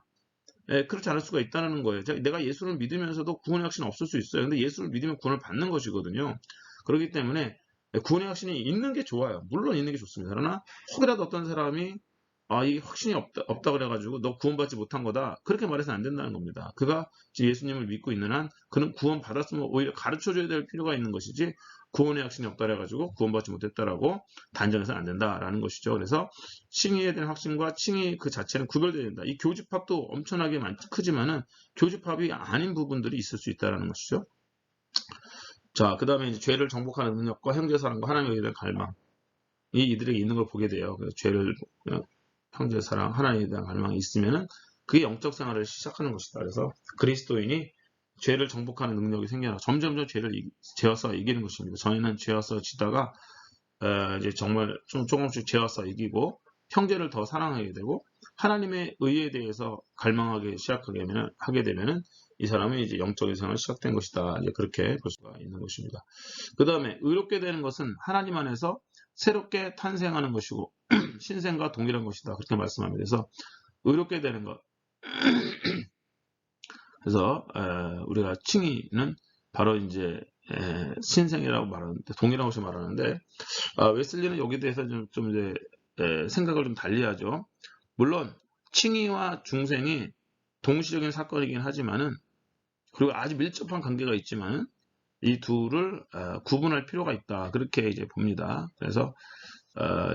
그렇지 않을 수가 있다는 거예요. 내가 예수를 믿으면서도 구원의 확신은 없을 수 있어요. 근데 예수를 믿으면 구원을 받는 것이거든요. 그렇기 때문에 구원의 확신이 있는 게 좋아요. 물론 있는 게 좋습니다. 그러나 혹이라도 어떤 사람이 이 확신이 없다 그래가지고 너 구원받지 못한 거다. 그렇게 말해서는 안 된다는 겁니다. 그가 지금 예수님을 믿고 있는 한 그는 구원 받았으면 오히려 가르쳐줘야 될 필요가 있는 것이지 구원의 확신이 없다 그래가지고 구원받지 못했다라고 단정해서는 안 된다라는 것이죠. 그래서 칭의에 대한 확신과 칭의 그 자체는 구별되어야 된다. 이 교집합도 엄청나게 크지만은 교집합이 아닌 부분들이 있을 수 있다는 것이죠. 자, 그 다음에 이제 죄를 정복하는 능력과 형제사랑과 하나님에 대한 갈망. 이들에게 있는 걸 보게 돼요. 그래서 죄를 형제사랑, 하나님에 대한 갈망이 있으면은 그게 영적 생활을 시작하는 것이다. 그래서 그리스도인이 죄를 정복하는 능력이 생겨나 점점점 죄와서 이기는 것입니다. 저희는 죄와서 지다가 이제 정말 조금씩 죄와서 이기고 형제를 더 사랑하게 되고 하나님의 의에 대해서 갈망하게 하게 되면은 이 사람이 이제 영적인 생활이 시작된 것이다. 이제 그렇게 볼 수가 있는 것입니다. 그 다음에 의롭게 되는 것은 하나님 안에서 새롭게 탄생하는 것이고 신생과 동일한 것이다. 그렇게 말씀합니다. 그래서 의롭게 되는 것. 그래서 우리가 칭의는 바로 이제 신생이라고 말하는데 동일한 것을 말하는데 웨슬리는 여기에 대해서 좀 이제 생각을 좀 달리하죠. 물론 칭의와 중생이 동시적인 사건이긴 하지만은 그리고 아주 밀접한 관계가 있지만 이 둘을 구분할 필요가 있다. 그렇게 이제 봅니다. 그래서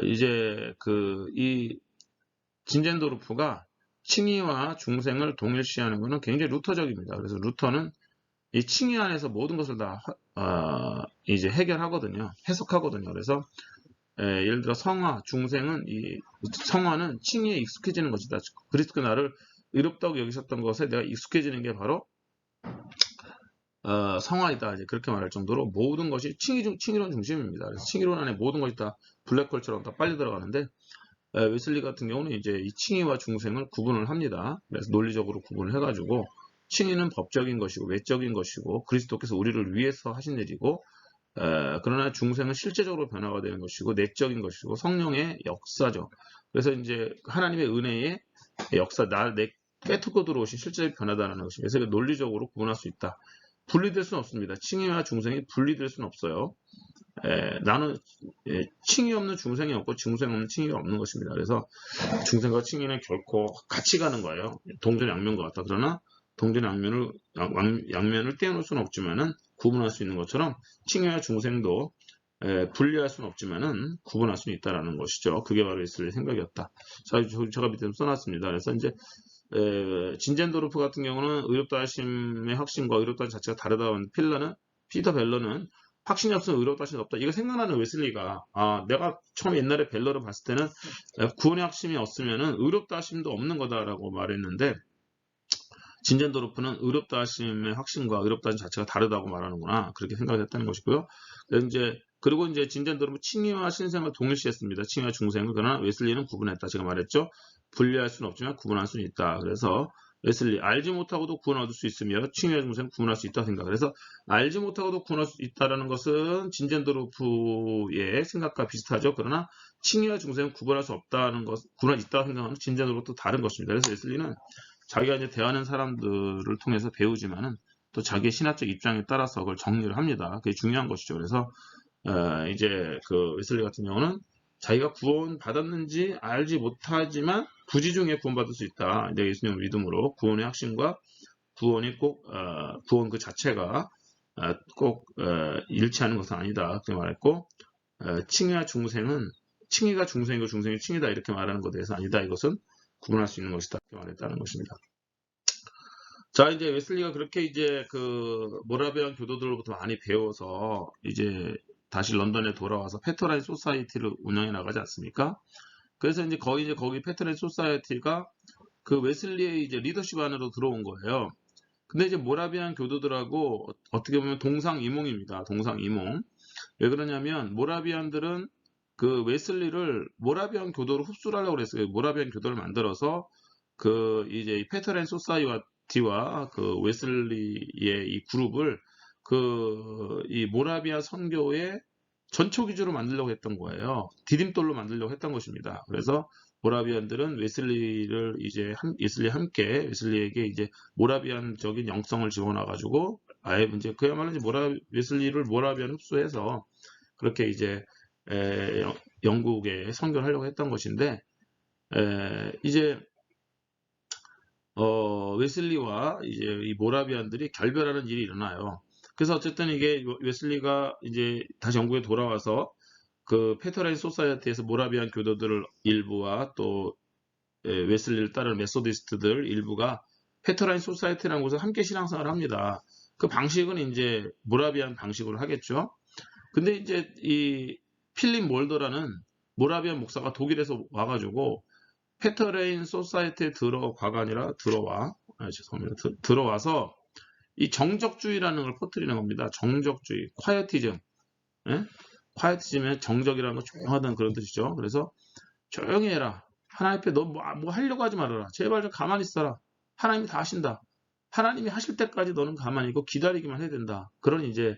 이제 이 진젠도르프가 칭의와 중생을 동일시하는 것은 굉장히 루터적입니다. 그래서 루터는 이 칭의 안에서 모든 것을 다 이제 해결하거든요. 해석하거든요. 그래서 예를 들어 성화, 중생은 성화는 칭의에 익숙해지는 것이다. 그리스도가 나를 의롭다고 여기셨던 것에 내가 익숙해지는 게 바로 성화이다. 이제 그렇게 말할 정도로 모든 것이 칭의론 중심입니다. 그래서 칭의론 안에 모든 것이 다 블랙홀처럼 다 빨리 들어가는데 웨슬리 같은 경우는 이제 이 칭의와 중생을 구분을 합니다. 그래서 논리적으로 구분을 해가지고 칭의는 법적인 것이고 외적인 것이고 그리스도께서 우리를 위해서 하신 일이고 그러나 중생은 실제적으로 변화가 되는 것이고 내적인 것이고 성령의 역사죠. 그래서 이제 하나님의 은혜의 역사, 내 깨뚫고 들어오신 실제적 변화다라는 것입니다. 그래서 논리적으로 구분할 수 있다. 분리될 수는 없습니다. 칭의와 중생이 분리될 수는 없어요. 나는 칭의 없는 중생이 없고 중생 없는 칭의가 없는 것입니다. 그래서 중생과 칭의는 결코 같이 가는 거예요. 동전양면과 같다. 그러나 양면을 떼어놓을 수는 없지만은 구분할 수 있는 것처럼 칭의와 중생도 분리할 수는 없지만은 구분할 수는 있다라는 것이죠. 그게 바로 웨슬리의 생각이었다. 자, 제가 밑에 써놨습니다. 그래서 이제 진젠도르프 같은 경우는 의롭다 하심의 확신과 의롭다 하심 자체가 다르다는 피터 벨러는 확신이 없으면 의롭다 하심이 없다. 이거 생각나는 웨슬리가 내가 처음 옛날에 벨러를 봤을 때는 구원의 확신이 없으면은 의롭다 하심도 없는 거다라고 말했는데 진젠도르프는 의롭다 하심의 확신과 의롭다 하심 자체가 다르다고 말하는구나. 그렇게 생각했다는 것이고요. 그리고 이제 진젠도르프 칭의와 신생을 동일시했습니다. 칭의와 중생을. 그러나 웨슬리는 구분했다. 제가 말했죠. 분리할 수는 없지만 구분할 수는 있다. 그래서 웨슬리 알지 못하고도 구원 얻을 수 있으며 칭의와 중생을 구분할 수 있다 생각. 그래서 알지 못하고도 구원할 수 있다라는 것은 진젠도르프의 생각과 비슷하죠. 그러나 칭의와 중생은 구분할 수 없다는 것, 구분할 수 있다고 생각하는 진젠도르프도 다른 것입니다. 그래서 웨슬리는 자기가 이제 대하는 사람들을 통해서 배우지만은 또 자기의 신학적 입장에 따라서 그걸 정리를 합니다. 그게 중요한 것이죠. 그래서 이제 웨슬리 같은 경우는 자기가 구원 받았는지 알지 못하지만 부지중에 구원받을 수 있다. 이제 예수님을 믿음으로 구원의 확신과 구원이 꼭 구원 그 자체가 꼭 일치하는 것은 아니다. 그렇게 말했고 칭의와 중생은 칭의가 중생이고 중생이 칭의다 이렇게 말하는 것에 대해서 아니다. 이것은 구분할 수 있는 것이다. 이렇게 말했다는 것입니다. 자, 이제 웨슬리가 그렇게 이제 그 모라비안 교도들로부터 많이 배워서 이제 다시 런던에 돌아와서 페터라인 소사이티를 운영해 나가지 않습니까? 그래서 이제 거기 페터라인 소사이티가 그 웨슬리의 이제 리더십 안으로 들어온 거예요. 근데 이제 모라비안 교도들하고 어떻게 보면 동상이몽입니다. 동상이몽. 왜 그러냐면 모라비안들은 그 웨슬리를 모라비안 교도로 흡수를 하려고 그랬어요. 모라비안 교도를 만들어서 그 이제 페터라인 소사이티와 그 웨슬리의 이 그룹을 그 이 모라비아 선교의 전초 기주로 만들려고 했던 거예요. 디딤돌로 만들려고 했던 것입니다. 그래서 모라비안들은 웨슬리에게 이제 모라비안적인 영성을 집어넣어가지고 아예 이제 그야말로 이제 웨슬리를 모라비안 흡수해서 그렇게 이제 영국에 선교를 하려고 했던 것인데 이제 웨슬리와 이제 이 모라비안들이 결별하는 일이 일어나요. 그래서 어쨌든 이게 웨슬리가 이제 다시 영국에 돌아와서 그 페터라인 소사이어티에서 모라비안 교도들 일부와 또 웨슬리를 따르는 메소디스트들 일부가 페터라인 소사이어티라는 곳에서 함께 신앙생활을 합니다. 그 방식은 이제 모라비안 방식으로 하겠죠. 근데 이제 이 필립 몰더라는 모라비안 목사가 독일에서 와가지고 페터레인 소사이티에 들어와서 이 정적주의라는 걸 퍼뜨리는 겁니다. 정적주의, 콰이어티즘. 예? 콰이어티즘의 정적이라는 건 조용하다는 그런 뜻이죠. 그래서 조용히 해라. 하나님 앞에 너 뭐 하려고 하지 말아라. 제발 좀 가만히 있어라. 하나님이 다 하신다. 하나님이 하실 때까지 너는 가만히 있고 기다리기만 해야 된다. 그런 이제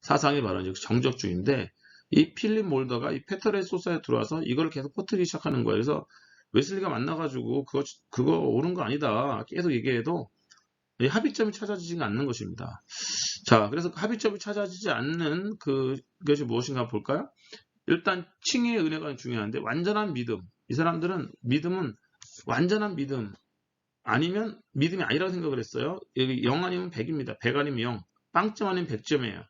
사상이 바로 이제 정적주의인데 이 필립 몰더가 이 페터레인 소사이에 들어와서 이걸 계속 퍼뜨리기 시작하는 거예요. 그래서 웨슬리가 만나가지고 그거 옳은 거 아니다. 계속 얘기해도 합의점이 찾아지지가 않는 것입니다. 자, 그래서 합의점이 찾아지지 않는 그것이 무엇인가 볼까요? 일단 칭의의 은혜가 중요한데 완전한 믿음. 이 사람들은 믿음은 완전한 믿음 아니면 믿음이 아니라고 생각을 했어요. 여기 0 아니면 100입니다. 100 아니면 0. 빵점 아니면 100점이에요.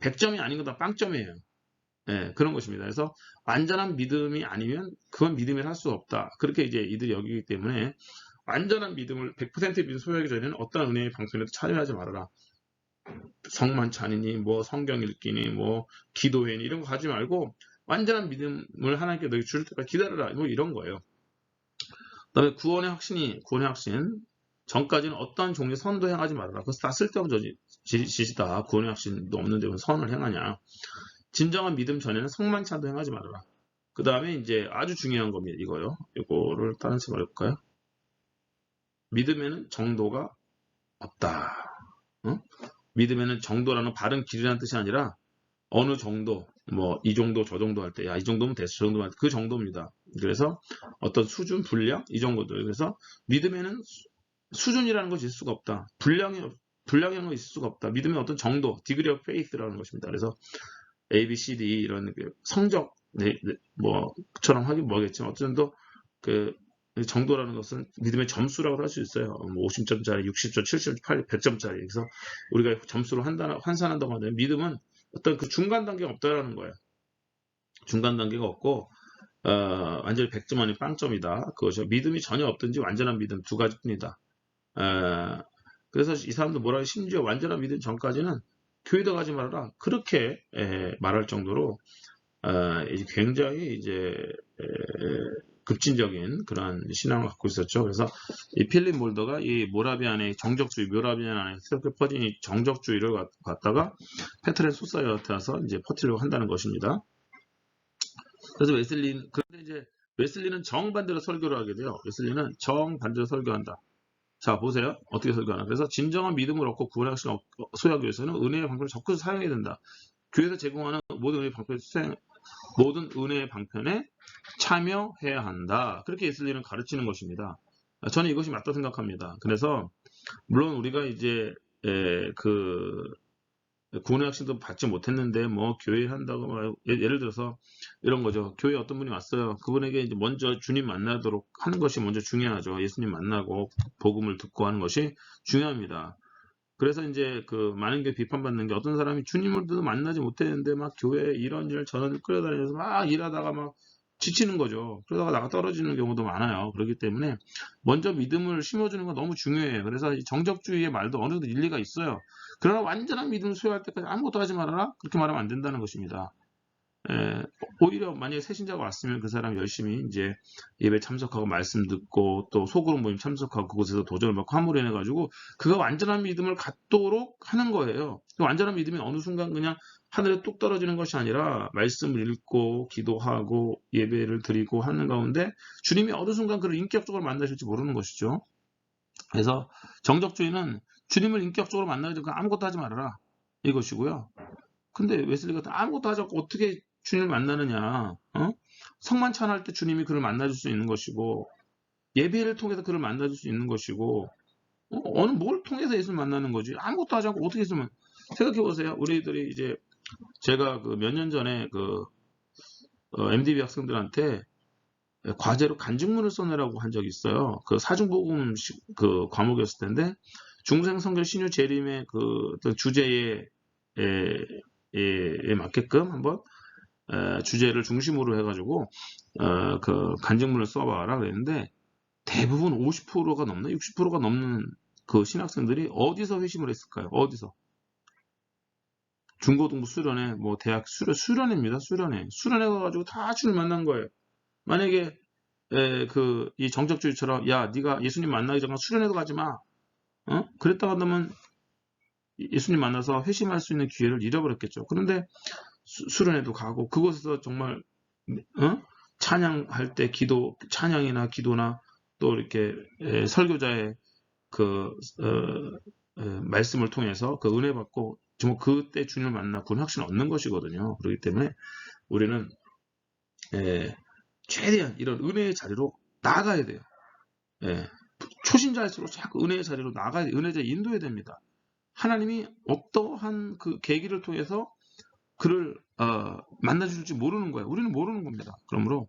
100점이 아닌 거다 빵점이에요. 예, 그런 것입니다. 그래서 완전한 믿음이 아니면 그건 믿음이라 할 수 없다. 그렇게 이제 이들이 여기기 때문에 완전한 믿음을 100% 믿음 소유하기 전에는 어떤 은혜의 방편에도 참여하지 말아라. 성만 차니니 뭐 성경 읽기니 뭐 기도회니 이런 거 하지 말고 완전한 믿음을 하나님께 너희 줄 때까지 기다려라. 뭐 이런 거예요. 그다음에 구원의 확신 전까지는 어떠한 종류의 선도 행하지 말아라. 그것은 다 쓸데없는 짓이다. 구원의 확신도 없는데 왜 선을 행하냐. 진정한 믿음 전에는 성만찬도 행하지 말아라. 그 다음에 이제 아주 중요한 겁니다. 이거요. 이거를 다른 식으로 해볼까요? 믿음에는 정도가 없다. 믿음에는 정도라는 바른 길이라는 뜻이 아니라 어느 정도, 뭐 이 정도 저 정도 할 때, 야 이 정도면 됐어, 저 정도면 그 정도입니다. 그래서 어떤 수준, 분량 이 정도들. 그래서 믿음에는 수준이라는 것이 있을 수가 없다. 분량이라는 것이 있을 수가 없다. 믿음의 어떤 정도, degree of faith라는 것입니다. 그래서 A, B, C, D 이런 성적 뭐처럼 하긴 뭐겠지만 어쨌든 그 정도라는 것은 믿음의 점수라고 할 수 있어요. 뭐 50점짜리, 60점, 70점, 80점, 100점짜리. 그래서 우리가 점수로 환산한다고 하면 믿음은 어떤 그 중간 단계가 없다라는 거예요. 중간 단계가 없고 완전히 100점 아닌 빵점이다. 그것이 믿음이 전혀 없든지 완전한 믿음 두 가지뿐이다. 그래서 이 사람들 뭐라 심지어 완전한 믿음 전까지는 교회도 가지 말아라. 그렇게 말할 정도로 굉장히 이제 급진적인 그런 신앙을 갖고 있었죠. 그래서 이 필립 몰더가 이 모라비안 안에 새롭게 퍼진 이 정적주의를 갖다가 페트레 소사이어티에서 이제 퍼뜨리려고 한다는 것입니다. 그래서 그런데 이제 웨슬리는 정반대로 설교를 하게 돼요. 웨슬리는 정반대로 설교한다. 자, 보세요. 어떻게 설교하나. 그래서 진정한 믿음을 얻고 구원의 확신을 소유하기 위해서는 은혜의 방편을 적극 사용해야 된다. 교회에서 제공하는 모든 은혜의 방편에 참여해야 한다. 그렇게 웨슬리는 가르치는 것입니다. 저는 이것이 맞다고 생각합니다. 그래서 물론 우리가 이제 구원의 확신도 받지 못했는데 뭐 교회 한다고 예를 들어서 이런 거죠. 교회 어떤 분이 왔어요. 그분에게 이제 먼저 주님 만나도록 하는 것이 먼저 중요하죠. 예수님 만나고 복음을 듣고 하는 것이 중요합니다. 그래서 이제 많은 게 비판받는 게 어떤 사람이 주님을 만나지 못했는데 막 교회에 이런 일 저런 일 끌어다니면서 막 일하다가 막 지치는 거죠. 그러다가 나가 떨어지는 경우도 많아요. 그렇기 때문에 먼저 믿음을 심어주는 건 너무 중요해요. 그래서 이 정적주의의 말도 어느 정도 일리가 있어요. 그러나 완전한 믿음을 소유할 때까지 아무것도 하지 말아라? 그렇게 말하면 안 된다는 것입니다. 오히려 만약에 새신자가 왔으면 그 사람 열심히 이제 예배 참석하고 말씀 듣고 또 소그룹 모임 참석하고 그곳에서 도전을 받고 함으로 인해 가지고 그가 완전한 믿음을 갖도록 하는 거예요. 완전한 믿음이 어느 순간 그냥 하늘에 뚝 떨어지는 것이 아니라 말씀을 읽고 기도하고 예배를 드리고 하는 가운데 주님이 어느 순간 그를 인격적으로 만나실지 모르는 것이죠. 그래서 정적주의는 주님을 인격적으로 만나야 되니까 아무것도 하지 말아라 이것이고요. 근데 웨슬리가 아무것도 하지 않고 어떻게 주님을 만나느냐? 성만 찬할 때 주님이 그를 만나줄 수 있는 것이고 예배를 통해서 그를 만나줄 수 있는 것이고 어느 뭘 통해서 예수를 만나는 거지? 아무것도 하지 않고 어떻게 예수를 생각해 보세요. 우리들이 이제 제가 그 몇 년 전에 그 MDB 학생들한테 과제로 간증문을 써내라고 한 적이 있어요. 그 사중복음 그 과목이었을 텐데 중생 성결 신유 재림의 그 주제에 맞게끔 한번 주제를 중심으로 해가지고 그 간증문을 써봐라 그랬는데 대부분 50%가 넘나 60%가 넘는 그 신학생들이 어디서 회심을 했을까요? 어디서? 중고등부 수련회, 뭐 대학 수련회입니다. 수련회 가가지고 다 주를 만난 거예요. 만약에 그 이 정적주의처럼 야 네가 예수님 만나기 전에 수련회도 가지 마. 그랬다가 하면 예수님 만나서 회심할 수 있는 기회를 잃어버렸겠죠. 그런데 수련회도 가고 그곳에서 정말 찬양할 때 찬양이나 기도나 또 이렇게 설교자의 그 말씀을 통해서 그 은혜 받고 정말 그때 주님을 만나 구원 확신을 얻는 것이거든요. 그렇기 때문에 우리는 최대한 이런 은혜의 자리로 나아가야 돼요. 초신자일수록 자꾸 은혜의 자리로 나가야 돼요. 은혜의 자리에 인도해야 됩니다. 하나님이 어떠한 그 계기를 통해서 그를 만나줄지 모르는 거예요. 우리는 모르는 겁니다. 그러므로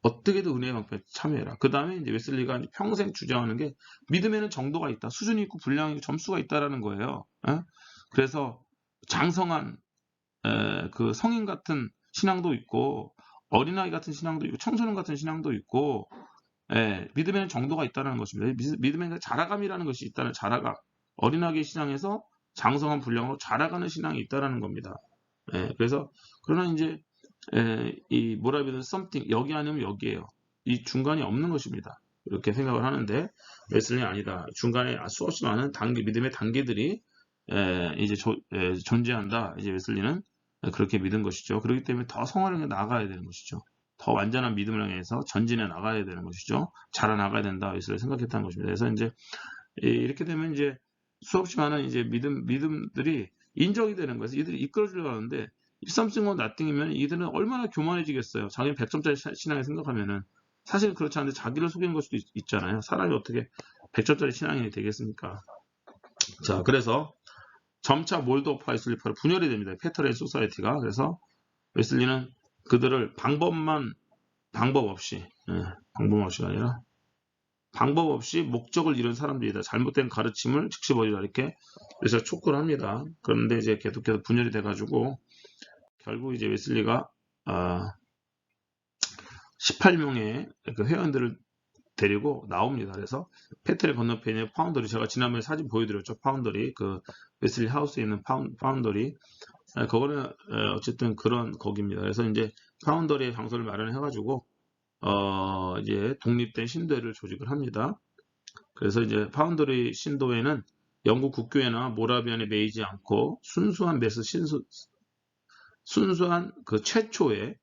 어떻게든 은혜의 방편에 참여해라. 그 다음에 이제 웨슬리가 평생 주장하는 게 믿음에는 정도가 있다. 수준이 있고 분량이 있고 점수가 있다라는 거예요. 그래서 장성한 그 성인 같은 신앙도 있고 어린아이 같은 신앙도 있고 청소년 같은 신앙도 있고 믿음에는 정도가 있다는 것입니다. 믿음에는 자라감이라는 것이 있다는 자라감. 어린아이 신앙에서 장성한 분량으로 자라가는 신앙이 있다라는 겁니다. 그래서 그러나 이제 이 뭐라비든 something 여기 아니면 여기에요. 이 중간이 없는 것입니다. 이렇게 생각을 하는데 웨슬리 아니다. 중간에 수없이 많은 믿음의 단계들이 이제 존재한다. 이제 웨슬리는 그렇게 믿은 것이죠. 그렇기 때문에 더 성화를 향해 나아가야 되는 것이죠. 더 완전한 믿음을 향해서 전진해 나가야 되는 것이죠. 자라나가야 된다. 웨슬리 생각했다는 것입니다. 그래서 이제 이렇게 되면 이제 수없이 많은 이제 믿음들이 인정이 되는 거예요. 이들이 이끌어주려고 하는데 something or nothing이면 이들은 얼마나 교만해지겠어요. 자기는 100점짜리 신앙을 생각하면은 사실 그렇지 않은데 자기를 속이는 걸 수도 있잖아요. 사람이 어떻게 100점짜리 신앙이 되겠습니까? 자, 그래서 점차 몰드오프 웨슬리파로 분열이 됩니다. 페터레인 소사이티가. 그래서 웨슬리는 그들을 방법 없이가 아니라 방법 없이 목적을 이룬 사람들이다. 잘못된 가르침을 즉시 버리라. 이렇게 그래서 촉구를 합니다. 그런데 이제 계속해서 분열이 돼가지고 결국 이제 웨슬리가 18명의 그 회원들을 데리고 나옵니다. 그래서 페트의 건너편에 파운더리, 제가 지난번에 사진 보여드렸죠. 파운더리, 그 웨슬리 하우스에 있는 파운더리, 그거는 어쨌든 그런 거기입니다. 그래서 이제 파운더리의 장소를 마련해가지고 이제 독립된 신도회를 조직을 합니다. 그래서 이제 파운더리 신도회는 영국 국교회나 모라비안에 매이지 않고 순수한 그 최초의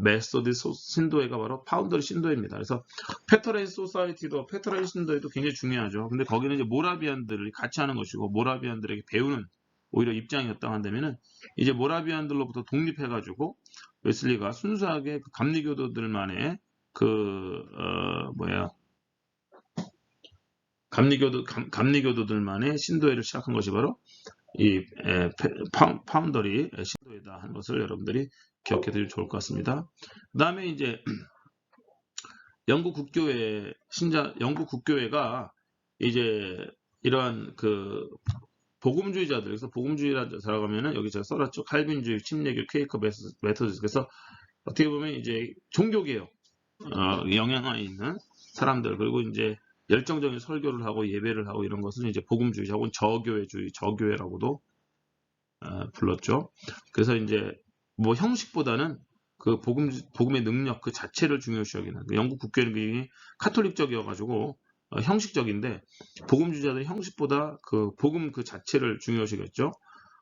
메소디스트 신도회가 바로 파운더리 신도회입니다. 그래서 페터레인 신도회도 굉장히 중요하죠. 근데 거기는 이제 모라비안들을 같이 하는 것이고 모라비안들에게 배우는 오히려 입장이었다 한다면은 이제 모라비안들로부터 독립해가지고 웨슬리가 순수하게 그 감리교도들만의 감리교도들만의 신도회를 시작한 것이 바로 이 파운더리 신도회다 하는 것을 여러분들이 기억해 두시면 좋을 것 같습니다. 그 다음에 이제 영국 국교회가 이제 이러한 그 복음주의자들, 그래서 복음주의자라고 하면은 여기 제가 써놨죠. 칼빈주의, 침례교, 퀘이커, 메토디스트. 그래서 어떻게 보면 이제 종교개혁 영향에 있는 사람들, 그리고 이제 열정적인 설교를 하고 예배를 하고 이런 것은 이제 복음주의 혹은 저교회주의, 저교회라고도 불렀죠. 그래서 이제 뭐 형식보다는 그 복음의 능력 그 자체를 중요시 여기는, 영국 국교회는 카톨릭적이어가지고 형식적인데, 복음주의자들은 형식보다 그 복음 그 자체를 중요시 여겼죠.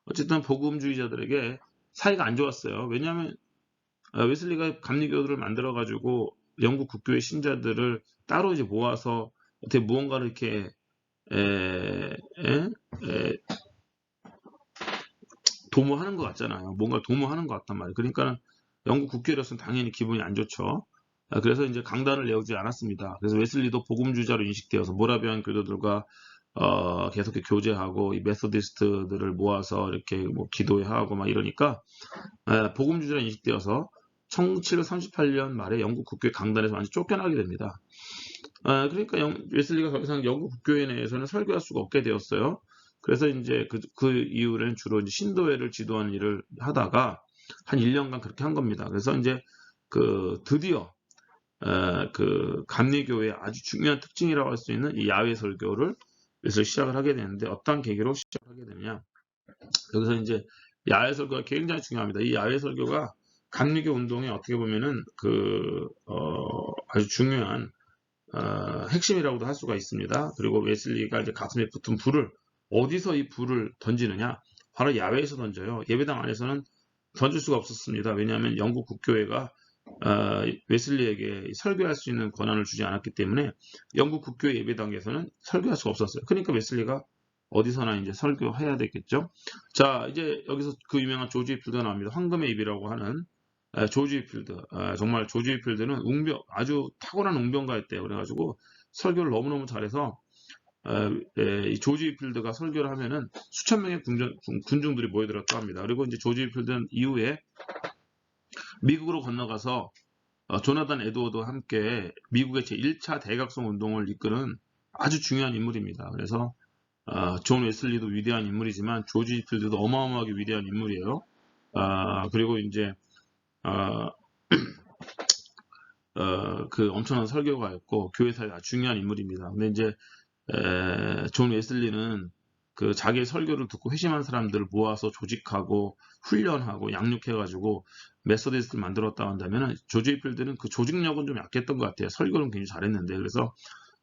어쨌든 복음주의자들에게 사이가 안 좋았어요. 왜냐하면 웨슬리가 감리교들을 만들어가지고 영국 국교회 신자들을 따로 이제 모아서 어떻게 무언가를 이렇게 도모하는 것 같잖아요. 뭔가 도모하는 것 같단 말이에요. 그러니까 영국 국교회로서는 당연히 기분이 안 좋죠. 그래서 이제 강단을 내오지 않았습니다. 그래서 웨슬리도 복음주의자로 인식되어서 모라비안 교도들과 계속 교제하고 이 메소디스트들을 모아서 이렇게 뭐 기도하고 막 이러니까 복음주의자로 인식되어서 1738년 말에 영국 국교회 강단에서 완전히 쫓겨나게 됩니다. 그러니까 웨슬리가 더 이상 영국 국교회 내에서는 설교할 수가 없게 되었어요. 그래서 이제 그 이후에는 주로 이제 신도회를 지도하는 일을 하다가 한 1년간 그렇게 한 겁니다. 그래서 이제 드디어 그 감리교회의 아주 중요한 특징이라고 할 수 있는 이 야외 설교를 그래서 시작을 하게 되는데, 어떤 계기로 시작을 하게 되느냐, 여기서 이제 야외 설교가 굉장히 중요합니다. 이 야외 설교가 감리교 운동에 어떻게 보면은 아주 중요한 핵심이라고도 할 수가 있습니다. 그리고 웨슬리가 이제 가슴에 붙은 불을 어디서 이 불을 던지느냐, 바로 야외에서 던져요. 예배당 안에서는 던질 수가 없었습니다. 왜냐하면 영국 국교회가 웨슬리에게 설교할 수 있는 권한을 주지 않았기 때문에 영국 국교회 예배당에서는 설교할 수가 없었어요. 그러니까 웨슬리가 어디서나 이제 설교해야 되겠죠. 자, 이제 여기서 그 유명한 조지 휘필드가 나옵니다. 황금의 입이라고 하는 조지 휘필드. 정말 조지 휘필드는 아주 탁월한 웅변가였대요. 그래가지고 설교를 너무너무 잘해서 이 조지 휘필드가 설교를 하면은 수천 명의 군중들이 모여들었다고 합니다. 그리고 이제 조지 휘필드는 이후에 미국으로 건너가서 조나단 에드워드와 함께 미국의 제1차 대각성 운동을 이끄는 아주 중요한 인물입니다. 그래서 존 웨슬리도 위대한 인물이지만 조지 휘필드도 어마어마하게 위대한 인물이에요. 그리고 이제 그 엄청난 설교가였고 교회사에 아주 중요한 인물입니다. 근데 이제 존 웨슬리는 그 자기의 설교를 듣고 회심한 사람들을 모아서 조직하고 훈련하고 양육해가지고 메소디스트를 만들었다고 한다면은 조지 휘필드는 그 조직력은 좀 약했던 것 같아요. 설교는 굉장히 잘했는데, 그래서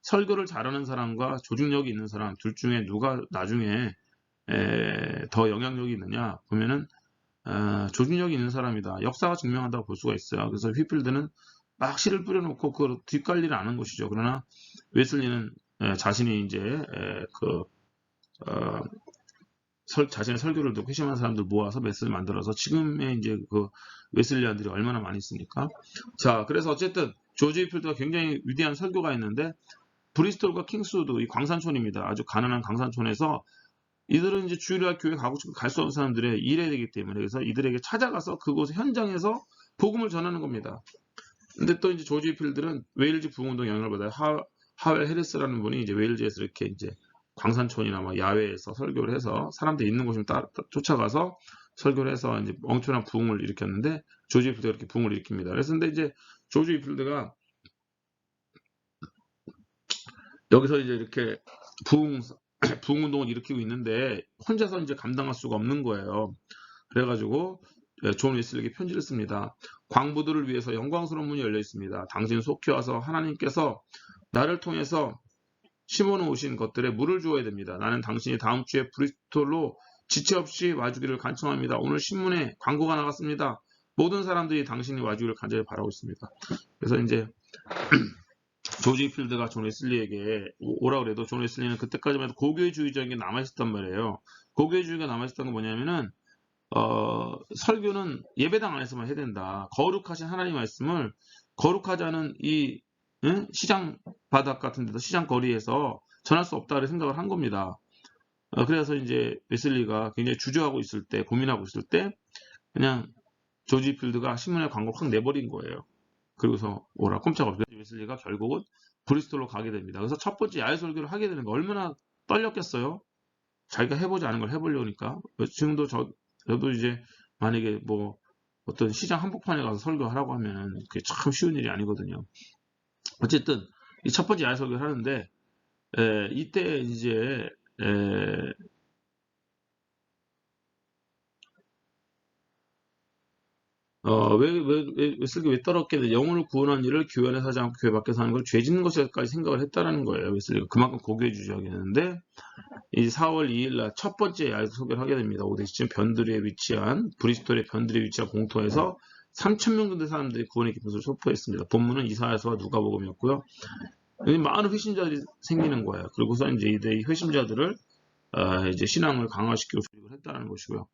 설교를 잘하는 사람과 조직력이 있는 사람 둘 중에 누가 나중에 더 영향력이 있느냐 보면은 조직력이 있는 사람이다. 역사가 증명한다고 볼 수가 있어요. 그래서 휘필드는 막 씨를 뿌려놓고 그 뒷관리를 안 한 것이죠. 그러나 웨슬리는 자신이 이제 자신의 설교를 듣고 회심한 사람들 모아서 메시지를 만들어서 지금의 이제 그 웨슬리안들이 얼마나 많이 있습니까? 자, 그래서 어쨌든 조지 휘필드가 굉장히 위대한 설교가 있는데, 브리스톨과 킹스우드, 이 광산촌입니다. 아주 가난한 광산촌에서 이들은 이제 주일날 교회 가고 싶고 갈 수 없는 사람들의 일해야 되기 때문에, 그래서 이들에게 찾아가서 그곳 현장에서 복음을 전하는 겁니다. 근데 또 이제 조지 휘필드는 웨일즈 부흥운동 영향을 받아요. 하웰 해리스라는 분이 이제 웨일즈에서 이렇게 이제 광산촌이나 막 야외에서 설교를 해서 사람들이 있는 곳을 쫓아가서 설교를 해서 이제 엄청난 부흥을 일으켰는데, 조지 휘필드가 이렇게 부흥을 일으킵니다. 그래서 근데 이제 조지 휘필드가 여기서 이제 이렇게 부흥운동을 일으키고 있는데 혼자서 이제 감당할 수가 없는 거예요. 그래가지고 존 웨슬리에게 편지를 씁니다. 광부들을 위해서 영광스러운 문이 열려 있습니다. 당신 속히 와서 하나님께서 나를 통해서 심어놓으신 것들에 물을 주어야 됩니다. 나는 당신이 다음 주에 브리스톨로 지체 없이 와주기를 간청합니다. 오늘 신문에 광고가 나갔습니다. 모든 사람들이 당신이 와주기를 간절히 바라고 있습니다. 그래서 이제 조지 휘필드가 존 웨슬리에게 오라고 그래도 존 웨슬리는 그때까지만 해도 고교주의적인 게 남아있었단 말이에요. 고교주의가 남아있었던 건 뭐냐면은 설교는 예배당 안에서만 해야 된다. 거룩하신 하나님 말씀을 거룩하지 않은 이 시장 바닥 같은 데도 시장 거리에서 전할 수 없다고 생각을 한 겁니다. 그래서 이제 웨슬리가 굉장히 주저하고 있을 때, 고민하고 있을 때 그냥 조지 필드가 신문에 광고를 확 내버린 거예요. 그리고서 오라 꼼짝없이 웨슬리가 결국은 브리스톨로 가게 됩니다. 그래서 첫 번째 야외 설교를 하게 되는 거 얼마나 떨렸겠어요. 자기가 해보지 않은 걸 해보려니까. 지금도 저도 이제 만약에 뭐 어떤 시장 한복판에 가서 설교하라고 하면 그게 참 쉬운 일이 아니거든요. 어쨌든 이 첫 번째 야외 설교를 하는데 이때 이제 웨슬리가 왜 떨었겠냐. 영혼을 구원한 일을 교회 안에서 하지 않고 교회 밖에서 하는 걸 죄 짓는 것까지 생각을 했다라는 거예요. 웨슬리가 그만큼 고교주의자였는데 이 4월 2일 날 첫 번째 야외 소개를 하게 됩니다. 오데시쯤 변두리에 위치한 브리스톨의 변두리에 위치한 공터에서 3,000명 정도 사람들이 구원의 기쁨을 선포했습니다. 본문은 이사야서와 누가복음이었고요. 여기 많은 회심자들이 생기는 거예요. 그리고서 이제 이 회심자들을 이제 신앙을 강화시키고 조직을 했다는 것이고요.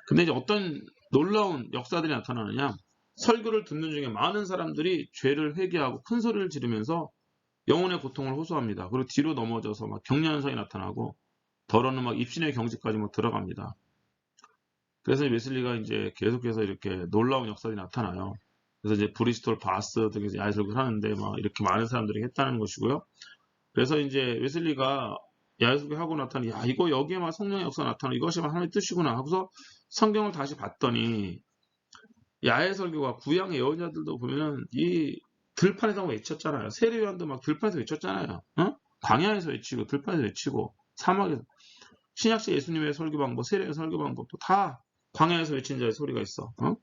근데 이제 어떤 놀라운 역사들이 나타나느냐? 설교를 듣는 중에 많은 사람들이 죄를 회개하고 큰 소리를 지르면서 영혼의 고통을 호소합니다. 그리고 뒤로 넘어져서 막 격려 현상이 나타나고 더러는 막 입신의 경지까지 막 들어갑니다. 그래서 웨슬리가 이제 계속해서 이렇게 놀라운 역사들이 나타나요. 그래서 이제 브리스톨 바스 등에서 야외 설교를 하는데 막 이렇게 많은 사람들이 했다는 것이고요. 그래서 이제 웨슬리가 야외 설교하고 나타나니 야 이거 여기에만 성령의 역사 나타나 이것이만 하나님의 뜻이구나 하고서 성경을 다시 봤더니 야외 설교가 구약의 예언자들도 보면은 이 들판에서 외쳤잖아요. 세례요한도 막 들판에서 외쳤잖아요. 어? 광야에서 외치고 들판에서 외치고 사막에서 신약시 예수님의 설교 방법, 세례의 설교 방법도 다 광야에서 외친 자의 소리가 있어. 어?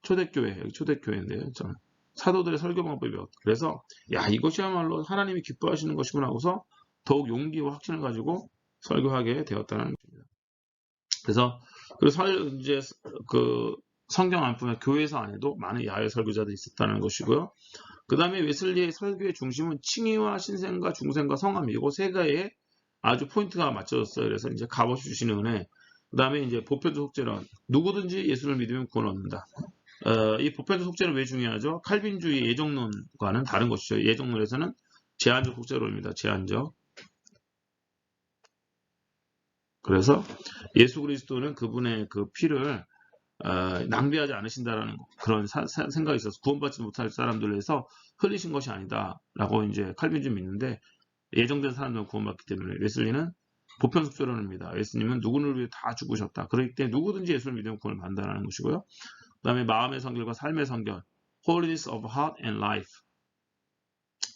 초대교회, 여기 초대교회인데요. 사도들의 설교 방법이었고 그래서 야 이것이야말로 하나님이 기뻐하시는 것이구나 하고서 더욱 용기와 확신을 가지고 설교하게 되었다는 것입니다. 그래서 이제 그 성경 안뿐만 교회에서 안 해도 많은 야외 설교자들이 있었다는 것이고요. 그 다음에 웨슬리의 설교의 중심은 칭의와 신생과 중생과 성함 이고 세 가지에 아주 포인트가 맞춰졌어요. 그래서 이제 값없이 주시는 은혜. 그 다음에 이제 보편적 속죄론. 누구든지 예수를 믿으면 구원 얻는다. 이 보편적 속죄는 왜 중요하죠? 칼빈주의 예정론과는 다른 것이죠. 예정론에서는 제한적 속죄론입니다. 제한적. 그래서 예수 그리스도는 그분의 그 피를 낭비하지 않으신다라는 그런 생각이 있어서 구원받지 못할 사람들을 위해서 흘리신 것이 아니다라고 이제 칼빈주의 믿는데 예정된 사람들은 구원받기 때문에 웨슬리는 보편 속죄론입니다. 예수님은 누구를 위해 다 죽으셨다. 그렇기 때문에 누구든지 예수를 믿으면 구원을 받는다는 것이고요. 그 다음에 마음의 성결과 삶의 성결, holiness of heart and life.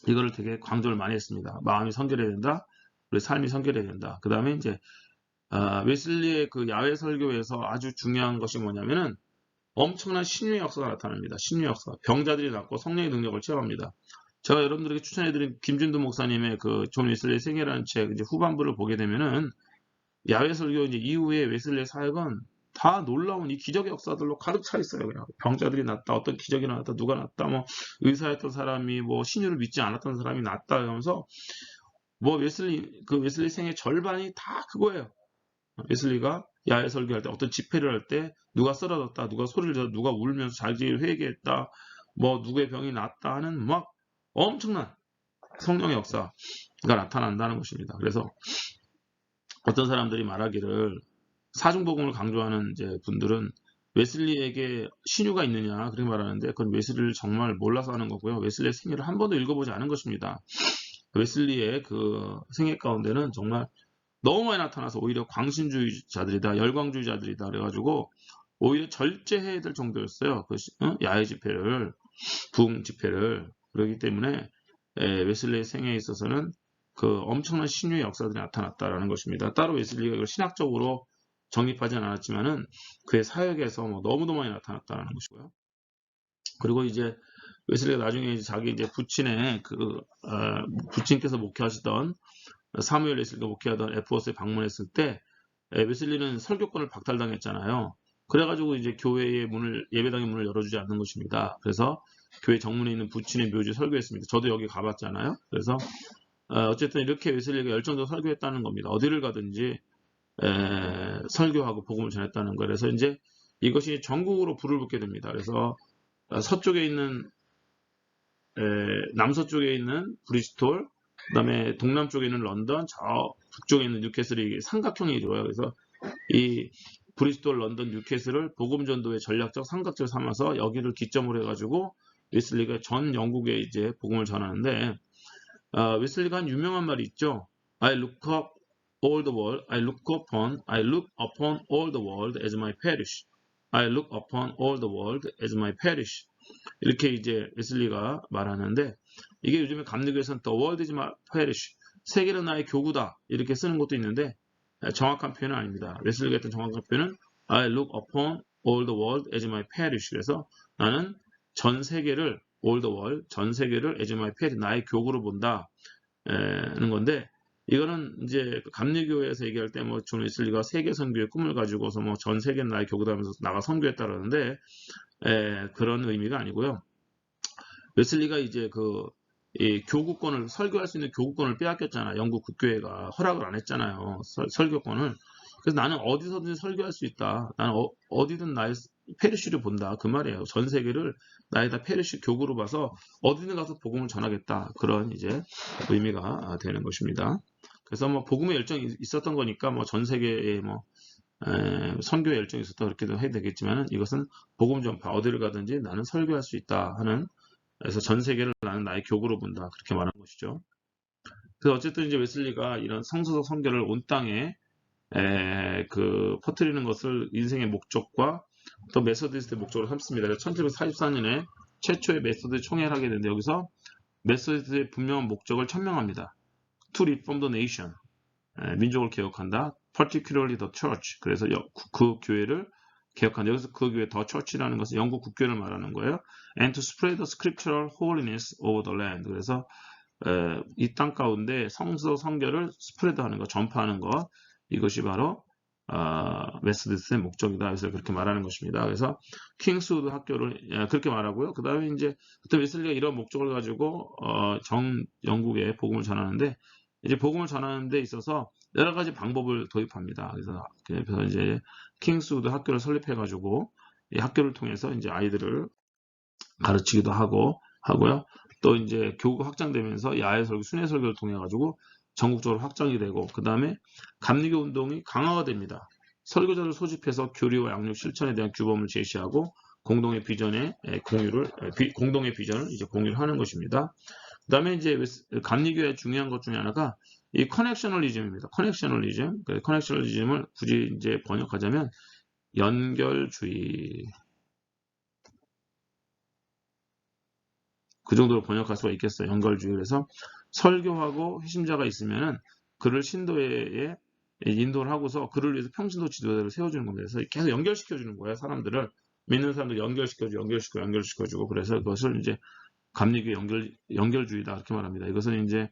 이거를 되게 강조를 많이 했습니다. 마음이 성결해야 된다. 그리고 삶이 성결해야 된다. 그 다음에 이제 웨슬리의 그 야외 설교에서 아주 중요한 것이 뭐냐면은 엄청난 신유의 역사가 나타납니다. 신유의 역사. 병자들이 낫고 성령의 능력을 체험합니다. 제가 여러분들에게 추천해드린 김준도 목사님의 그 존 웨슬리의 생애라는 책 이제 후반부를 보게 되면은 야외 설교 이제 이후에 웨슬리의 사역은 다 놀라운 이 기적의 역사들로 가득 차 있어요. 그냥 병자들이 낫다, 어떤 기적이 나왔다, 누가 낫다, 뭐 의사였던 사람이 뭐 신유를 믿지 않았던 사람이 낫다 하면서 뭐 웨슬리 생애 절반이 다 그거예요. 웨슬리가 야외 설교할 때 어떤 집회를 할 때 누가 쓰러졌다, 누가 소리를 졌다, 누가 울면서 자기를 회개했다, 뭐 누구의 병이 낫다 하는 막 엄청난 성령의 역사가 나타난다는 것입니다. 그래서 어떤 사람들이 말하기를 사중복음을 강조하는 이제 분들은 웨슬리에게 신유가 있느냐 그렇게 말하는데 그건 웨슬리를 정말 몰라서 하는 거고요. 웨슬리의 생애를 한 번도 읽어보지 않은 것입니다. 웨슬리의 그 생애 가운데는 정말 너무 많이 나타나서 오히려 광신주의자들이다, 열광주의자들이다 그래가지고 오히려 절제해야 될 정도였어요. 그 야외 집회를, 부흥 집회를. 그렇기 때문에 웨슬리의 생애에 있어서는 그 엄청난 신유의 역사들이 나타났다라는 것입니다. 따로 웨슬리가 이걸 신학적으로 정립하지는 않았지만은 그의 사역에서 뭐 너무도 많이 나타났다는 것이고요. 그리고 이제 웨슬리가 나중에 자기 이제 부친의 부친께서 목회하시던 사무엘 웨슬리가 목회하던 에프워스에 방문했을 때 웨슬리는 설교권을 박탈당했잖아요. 그래가지고 이제 교회의 문을 예배당의 문을 열어주지 않는 것입니다. 그래서 교회 정문에 있는 부친의 묘지에 설교했습니다. 저도 여기 가봤잖아요. 그래서 어쨌든 이렇게 웨슬리가 열정적으로 설교했다는 겁니다. 어디를 가든지 설교하고 복음을 전했다는 거예요. 그래서 이제 이것이 전국으로 불을 붙게 됩니다. 그래서 서쪽에 있는 남서쪽에 있는 브리스톨, 그다음에 동남쪽에 있는 런던, 저 북쪽에 있는 뉴캐슬이 삼각형이 이루어요. 그래서 이 브리스톨, 런던, 뉴캐슬을 복음 전도의 전략적 삼각지를 삼아서 여기를 기점으로 해가지고 웨슬리가 전 영국에 이제 복음을 전하는데 웨슬리가 한 유명한 말이 있죠. I look upon all the world as my parish. I look upon all the world as my parish. 이렇게 이제 웨슬리가 말하는데 이게 요즘에 감리교에서는 the world is my parish. 세계는 나의 교구다. 이렇게 쓰는 것도 있는데 정확한 표현은 아닙니다. 웨슬리가 했던 정확한 표현은 I look upon all the world as my parish. 그래서 나는 전 세계를 all the world, 전 세계를 as my parish, 나의 교구로 본다. 는 건데 이거는 이제 감리교에서 얘기할 때 뭐 존 웨슬리가 세계 선교의 꿈을 가지고서 뭐 전 세계는 나의 교구다 하면서 나가 선교했다라는데 그런 의미가 아니고요. 웨슬리가 이제 이 교구권을 설교할 수 있는 교구권을 빼앗겼잖아. 영국 국교회가 허락을 안 했잖아요. 설교권을. 그래서 나는 어디서든 설교할 수 있다. 나는 어디든 나의 페리시를 본다. 그 말이에요. 전 세계를 나의 다 페리시 교구로 봐서 어디든 가서 복음을 전하겠다. 그런 이제 의미가 되는 것입니다. 그래서 뭐 복음의 열정이 있었던 거니까 뭐 전 세계에 뭐 선교의 열정이 있었다 그렇게도 해야 되겠지만 이것은 복음 전파 어디를 가든지 나는 설교할 수 있다 하는 그래서 전 세계를 나는 나의 교구로 본다 그렇게 말하는 것이죠. 그래서 어쨌든 이제 웨슬리가 이런 성서적 선교를 온 땅에 퍼뜨리는 것을 인생의 목적과 또 메소디스트의 목적으로 삼습니다. 1744년에 최초의 메소드 총회를 하게 되는데 여기서 메소디스트의 분명한 목적을 천명합니다. To reform the nation. 민족을 개혁한다. Particularly the church. 그래서 그 교회를 개혁한다. 여기서 그 교회 the church라는 것은 영국 국교를 말하는 거예요. And to spread the scriptural holiness over the land. 그래서 이 땅 가운데 성서 성결을 스프레드하는 것, 전파하는 것. 이것이 바로 메소디스트의 목적이다. 그래서 그렇게 말하는 것입니다. 그래서 킹스우드 학교를 그렇게 말하고요. 그 다음에 이제 그때 웨슬리가 이런 목적을 가지고 영국에 복음을 전하는데 이제 복음을 전하는 데 있어서 여러 가지 방법을 도입합니다. 그래서 이제 킹스우드 학교를 설립해 가지고 이 학교를 통해서 이제 아이들을 가르치기도 하고요. 또 이제 교구가 확장되면서 야외 설교, 순회 설교를 통해 가지고 전국적으로 확장이 되고 그 다음에 감리교 운동이 강화가 됩니다. 설교자를 소집해서 교리와 양육 실천에 대한 규범을 제시하고 공동의 비전을 이제 공유를 하는 것입니다. 그 다음에 이제 감리교의 중요한 것 중에 하나가 이 커넥셔널리즘입니다. 커넥셔널리즘을 굳이 이제 번역하자면 연결주의. 그 정도로 번역할 수가 있겠어요. 연결주의. 그래서 설교하고 회심자가 있으면은 그를 신도에 인도를 하고서 그를 위해서 평신도 지도자를 세워주는 겁니다. 그래서 계속 연결시켜주는 거예요. 사람들을 믿는 사람들 연결시켜주고 그래서 그것을 이제 감리교 연결주의다 그렇게 말합니다. 이것은 이제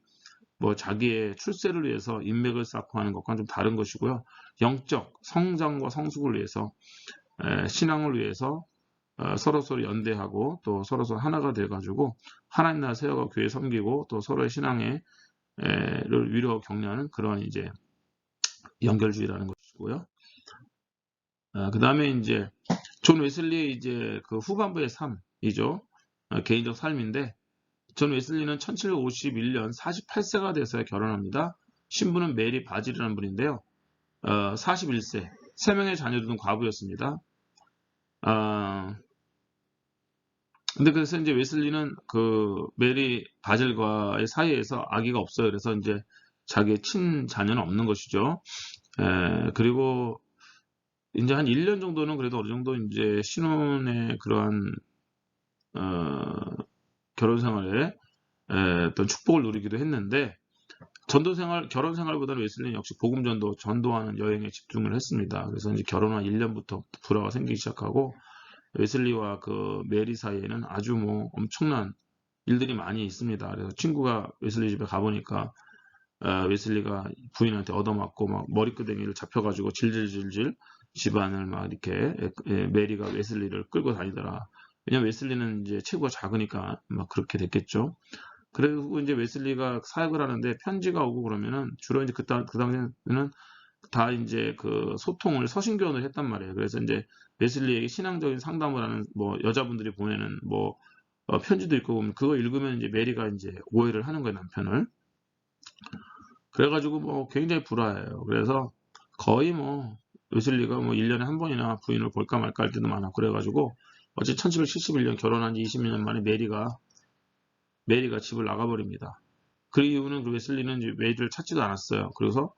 뭐 자기의 출세를 위해서 인맥을 쌓고 하는 것과는 좀 다른 것이고요. 영적 성장과 성숙을 위해서 신앙을 위해서 서로 연대하고 또 서로 하나가 돼가지고 하나님 나라 세워가 교회 섬기고 또 서로의 신앙을 위로하고 격려하는 그런 이제 연결주의라는 것이고요. 그 다음에 이제 존 웨슬리의 이제 그 후반부의 삶이죠. 개인적 삶인데 존 웨슬리는 1751년 48세가 돼서야 결혼합니다. 신부는 메리 바질이라는 분인데요. 41세 3명의 자녀 둔 과부였습니다. 근데 그래서 이제 웨슬리는 그 메리 바질과의 사이에서 아기가 없어요. 그래서 이제 자기의 친자녀는 없는 것이죠. 그리고 이제 한 1년 정도는 그래도 어느 정도 이제 신혼의 그러한 결혼 생활에 어떤 축복을 누리기도 했는데 결혼 생활보다는 웨슬리는 역시 복음 전도하는 여행에 집중을 했습니다. 그래서 이제 결혼한 1년부터 불화가 생기기 시작하고 웨슬리와 그 메리 사이에는 아주 뭐 엄청난 일들이 많이 있습니다. 그래서 친구가 웨슬리 집에 가보니까 웨슬리가 부인한테 얻어맞고 막 머리끄댕이를 잡혀가지고 질질질질 집안을 막 이렇게 메리가 웨슬리를 끌고 다니더라. 왜냐면 웨슬리는 이제 체구가 작으니까 막 그렇게 됐겠죠. 그리고 이제 웨슬리가 사역을 하는데 편지가 오고 그러면은 주로 이제 그 당시에는 다 이제 그 소통을 서신교환을 했단 말이에요. 그래서 이제 웨슬리에게 신앙적인 상담을 하는 뭐 여자분들이 보내는 뭐 편지도 있고 보면 그거 읽으면 이제 메리가 이제 오해를 하는 거예요, 남편을. 그래가지고 뭐 굉장히 불화해요. 그래서 거의 뭐 웨슬리가 뭐 1년에 한 번이나 부인을 볼까 말까 할 때도 많아. 그래가지고 어제 1771년 결혼한 지 20년 만에 메리가 집을 나가버립니다. 그 이유는 그 웨슬리는 이제 메리를 찾지도 않았어요. 그래서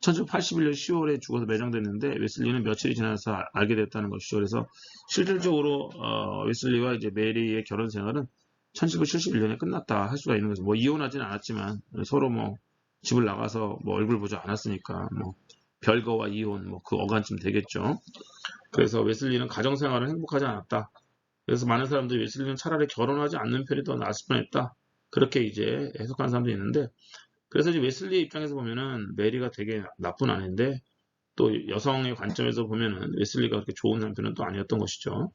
1781년 10월에 죽어서 매장됐는데 웨슬리는 며칠이 지나서 알게 됐다는 것이죠. 그래서 실질적으로 웨슬리와 이제 메리의 결혼 생활은 1771년에 끝났다 할 수가 있는 거죠. 뭐 이혼하지는 않았지만 서로 뭐 집을 나가서 뭐 얼굴 보지 않았으니까 뭐 별거와 이혼 뭐 그 어간쯤 되겠죠. 그래서 웨슬리는 가정 생활은 행복하지 않았다. 그래서 많은 사람들이 웨슬리는 차라리 결혼하지 않는 편이 더 나았을 뻔했다. 그렇게 이제 해석하는 사람도 있는데, 그래서 이제 웨슬리 입장에서 보면은 메리가 되게 나쁜 아내인데 또 여성의 관점에서 보면은 웨슬리가 그렇게 좋은 남편은 또 아니었던 것이죠.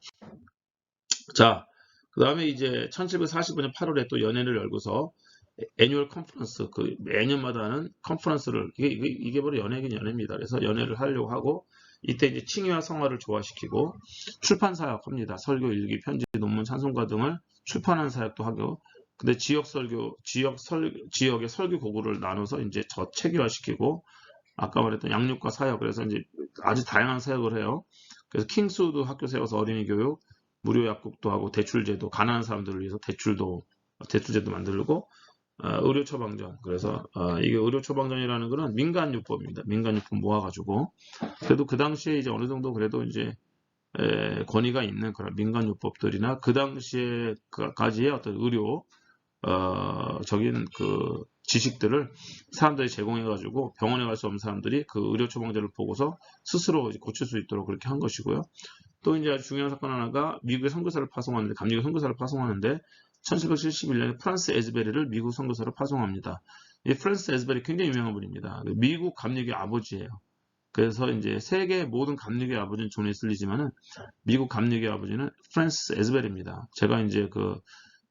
자, 그 다음에 이제 1745년 8월에 또 연회를 열고서 애뉴얼 컨퍼런스, 그 매년마다 하는 컨퍼런스를, 이게 바로 연회긴 연회입니다. 그래서 연회를 하려고 하고, 이때 이제 칭의와 성화를 조화시키고, 출판 사역합니다. 설교, 일기, 편지, 논문, 찬송가 등을 출판하는 사역도 하고, 근데 지역의 설교 고구를 나눠서 이제 체계화시키고, 아까 말했던 양육과 사역, 그래서 이제 아주 다양한 사역을 해요. 그래서 킹스우드 학교 세워서 어린이 교육, 무료 약국도 하고, 대출제도, 가난한 사람들을 위해서 대출제도 만들고, 의료 처방전. 그래서 이게 의료 처방전이라는 거는 민간요법입니다. 민간요법 모아가지고 그래도 그 당시에 이제 어느 정도 그래도 이제 권위가 있는 그런 민간요법들이나 그 당시에까지의 어떤 의료 적인 그 지식들을 사람들이 제공해가지고 병원에 갈 수 없는 사람들이 그 의료 처방전을 보고서 스스로 이제 고칠 수 있도록 그렇게 한 것이고요. 또 이제 아주 중요한 사건 하나가 미국의 선교사를 파송하는데, 감리교 선교사를 파송하는데 1771년에 프란스 에즈베리를 미국 선교사로 파송합니다. 이 프란스 에즈베리 굉장히 유명한 분입니다. 미국 감리교 아버지예요. 그래서 이제 세계 모든 감리교 아버지는 존 웨슬리지만은 미국 감리교 아버지는 프란스 에즈베리입니다. 제가 이제 그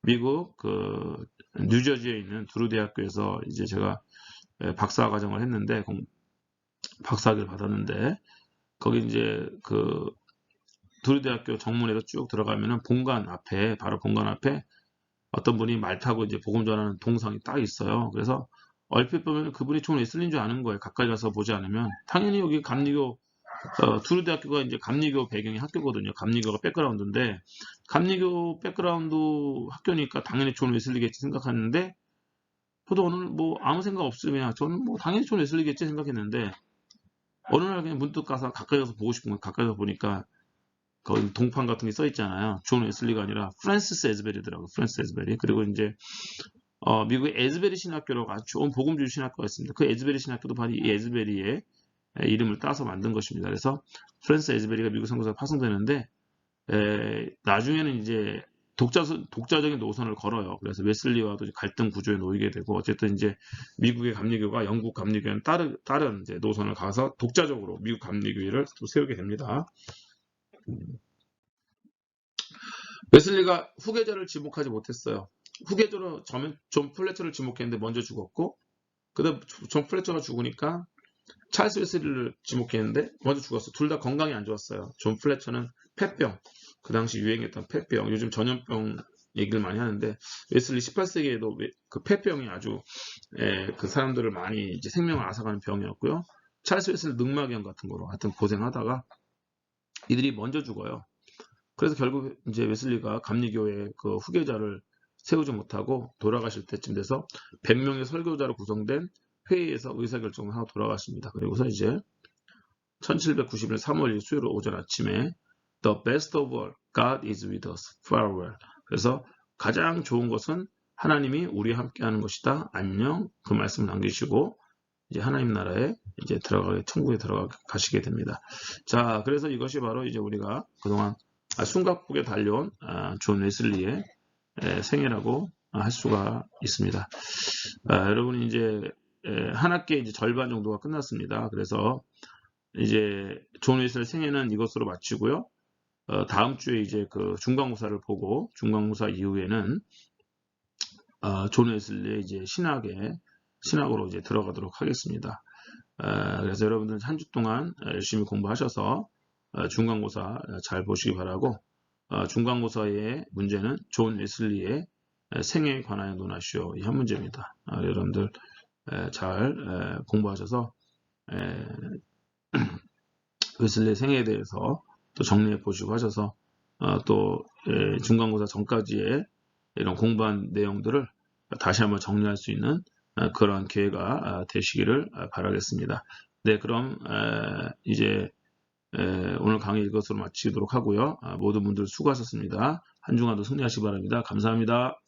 미국 그 뉴저지에 있는 두루 대학교에서 이제 제가 박사 과정을 했는데 박사학위를 받았는데 거기 이제 그 두루 대학교 정문에서 쭉 들어가면은 바로 본관 앞에 어떤 분이 말 타고 이제 복음 전하는 동상이 딱 있어요. 그래서 얼핏 보면 그분이 존 웨슬리인 줄 아는 거예요. 가까이 가서 보지 않으면. 당연히 여기 감리교 두루 대학교가 이제 감리교 배경의 학교거든요. 감리교가 백그라운드인데 감리교 백그라운드 학교니까 당연히 존 웨슬리겠지 생각하는데 저도 오늘 뭐 아무 생각 없으면 저는 뭐 당연히 존 웨슬리겠지 생각했는데 어느 날 그냥 문득 가서 가까이 가서 보고 싶은 거예요. 가까이 가서 보니까 거기 동판 같은 게 써 있잖아요. 존 웨슬리가 아니라 프란시스 에즈베리더라고요. 프란시스 에즈베리. 그리고 이제 미국의 에즈베리 신학교라고 아주 좋은 복음주의 신학교가 있습니다. 그 에즈베리 신학교도 바로 이 에즈베리의 이름을 따서 만든 것입니다. 그래서 프란시스 에즈베리가 미국 선교사로 파송되는데 나중에는 이제 독자적인 노선을 걸어요. 그래서 웨슬리와도 갈등 구조에 놓이게 되고 어쨌든 이제 미국의 감리교가 영국 감리교와는 다른 이제 노선을 가서 독자적으로 미국 감리교회를 또 세우게 됩니다. 웨슬리가 후계자를 지목하지 못했어요. 후계자로 존 플래처를 지목했는데 먼저 죽었고, 그다음 존 플래처가 죽으니까 찰스 웨슬리를 지목했는데 먼저 죽었어. 둘 다 건강이 안 좋았어요. 존 플래처는 폐병, 그 당시 유행했던 폐병, 요즘 전염병 얘기를 많이 하는데 웨슬리 18세기에도 그 폐병이 아주 그 사람들을 많이 이제 생명을 앗아가는 병이었고요. 찰스 웨슬리 늑막염 같은 거로 하여튼 고생하다가 이들이 먼저 죽어요. 그래서 결국 이제 웨슬리가 감리교의 그 후계자를 세우지 못하고 돌아가실 때쯤 돼서 100명의 설교자로 구성된 회의에서 의사결정을 하고 돌아가십니다. 그리고서 이제 1791년 3월 수요일 오전 아침에 The best of all, God is with us. Farewell. 그래서 가장 좋은 것은 하나님이 우리와 함께하는 것이다. 안녕. 그 말씀을 남기시고 이제 하나님 나라에 이제 천국에 들어가시게 됩니다. 자, 그래서 이것이 바로 이제 우리가 그동안 숨가쁘게 달려온 존 웨슬리의 생애라고 할 수가 있습니다. 여러분 이제 한 학기에 이제 절반 정도가 끝났습니다. 그래서 이제 존 웨슬리 생애는 이것으로 마치고요. 다음 주에 이제 그 중간고사를 보고 중간고사 이후에는 존 웨슬리의 이제 신학으로 이제 들어가도록 하겠습니다. 그래서 여러분들 한 주 동안 열심히 공부하셔서 중간고사 잘 보시기 바라고 중간고사의 문제는 존 웨슬리의 생애에 관하여 논하시오. 이 한 문제입니다. 여러분들 잘 공부하셔서 웨슬리의 생애에 대해서 또 정리해 보시고 하셔서 또 중간고사 전까지의 이런 공부한 내용들을 다시 한번 정리할 수 있는 그런 기회가 되시기를 바라겠습니다. 네, 그럼 이제 오늘 강의 이것으로 마치도록 하고요. 모든 분들 수고하셨습니다. 한 주간도 승리하시기 바랍니다. 감사합니다.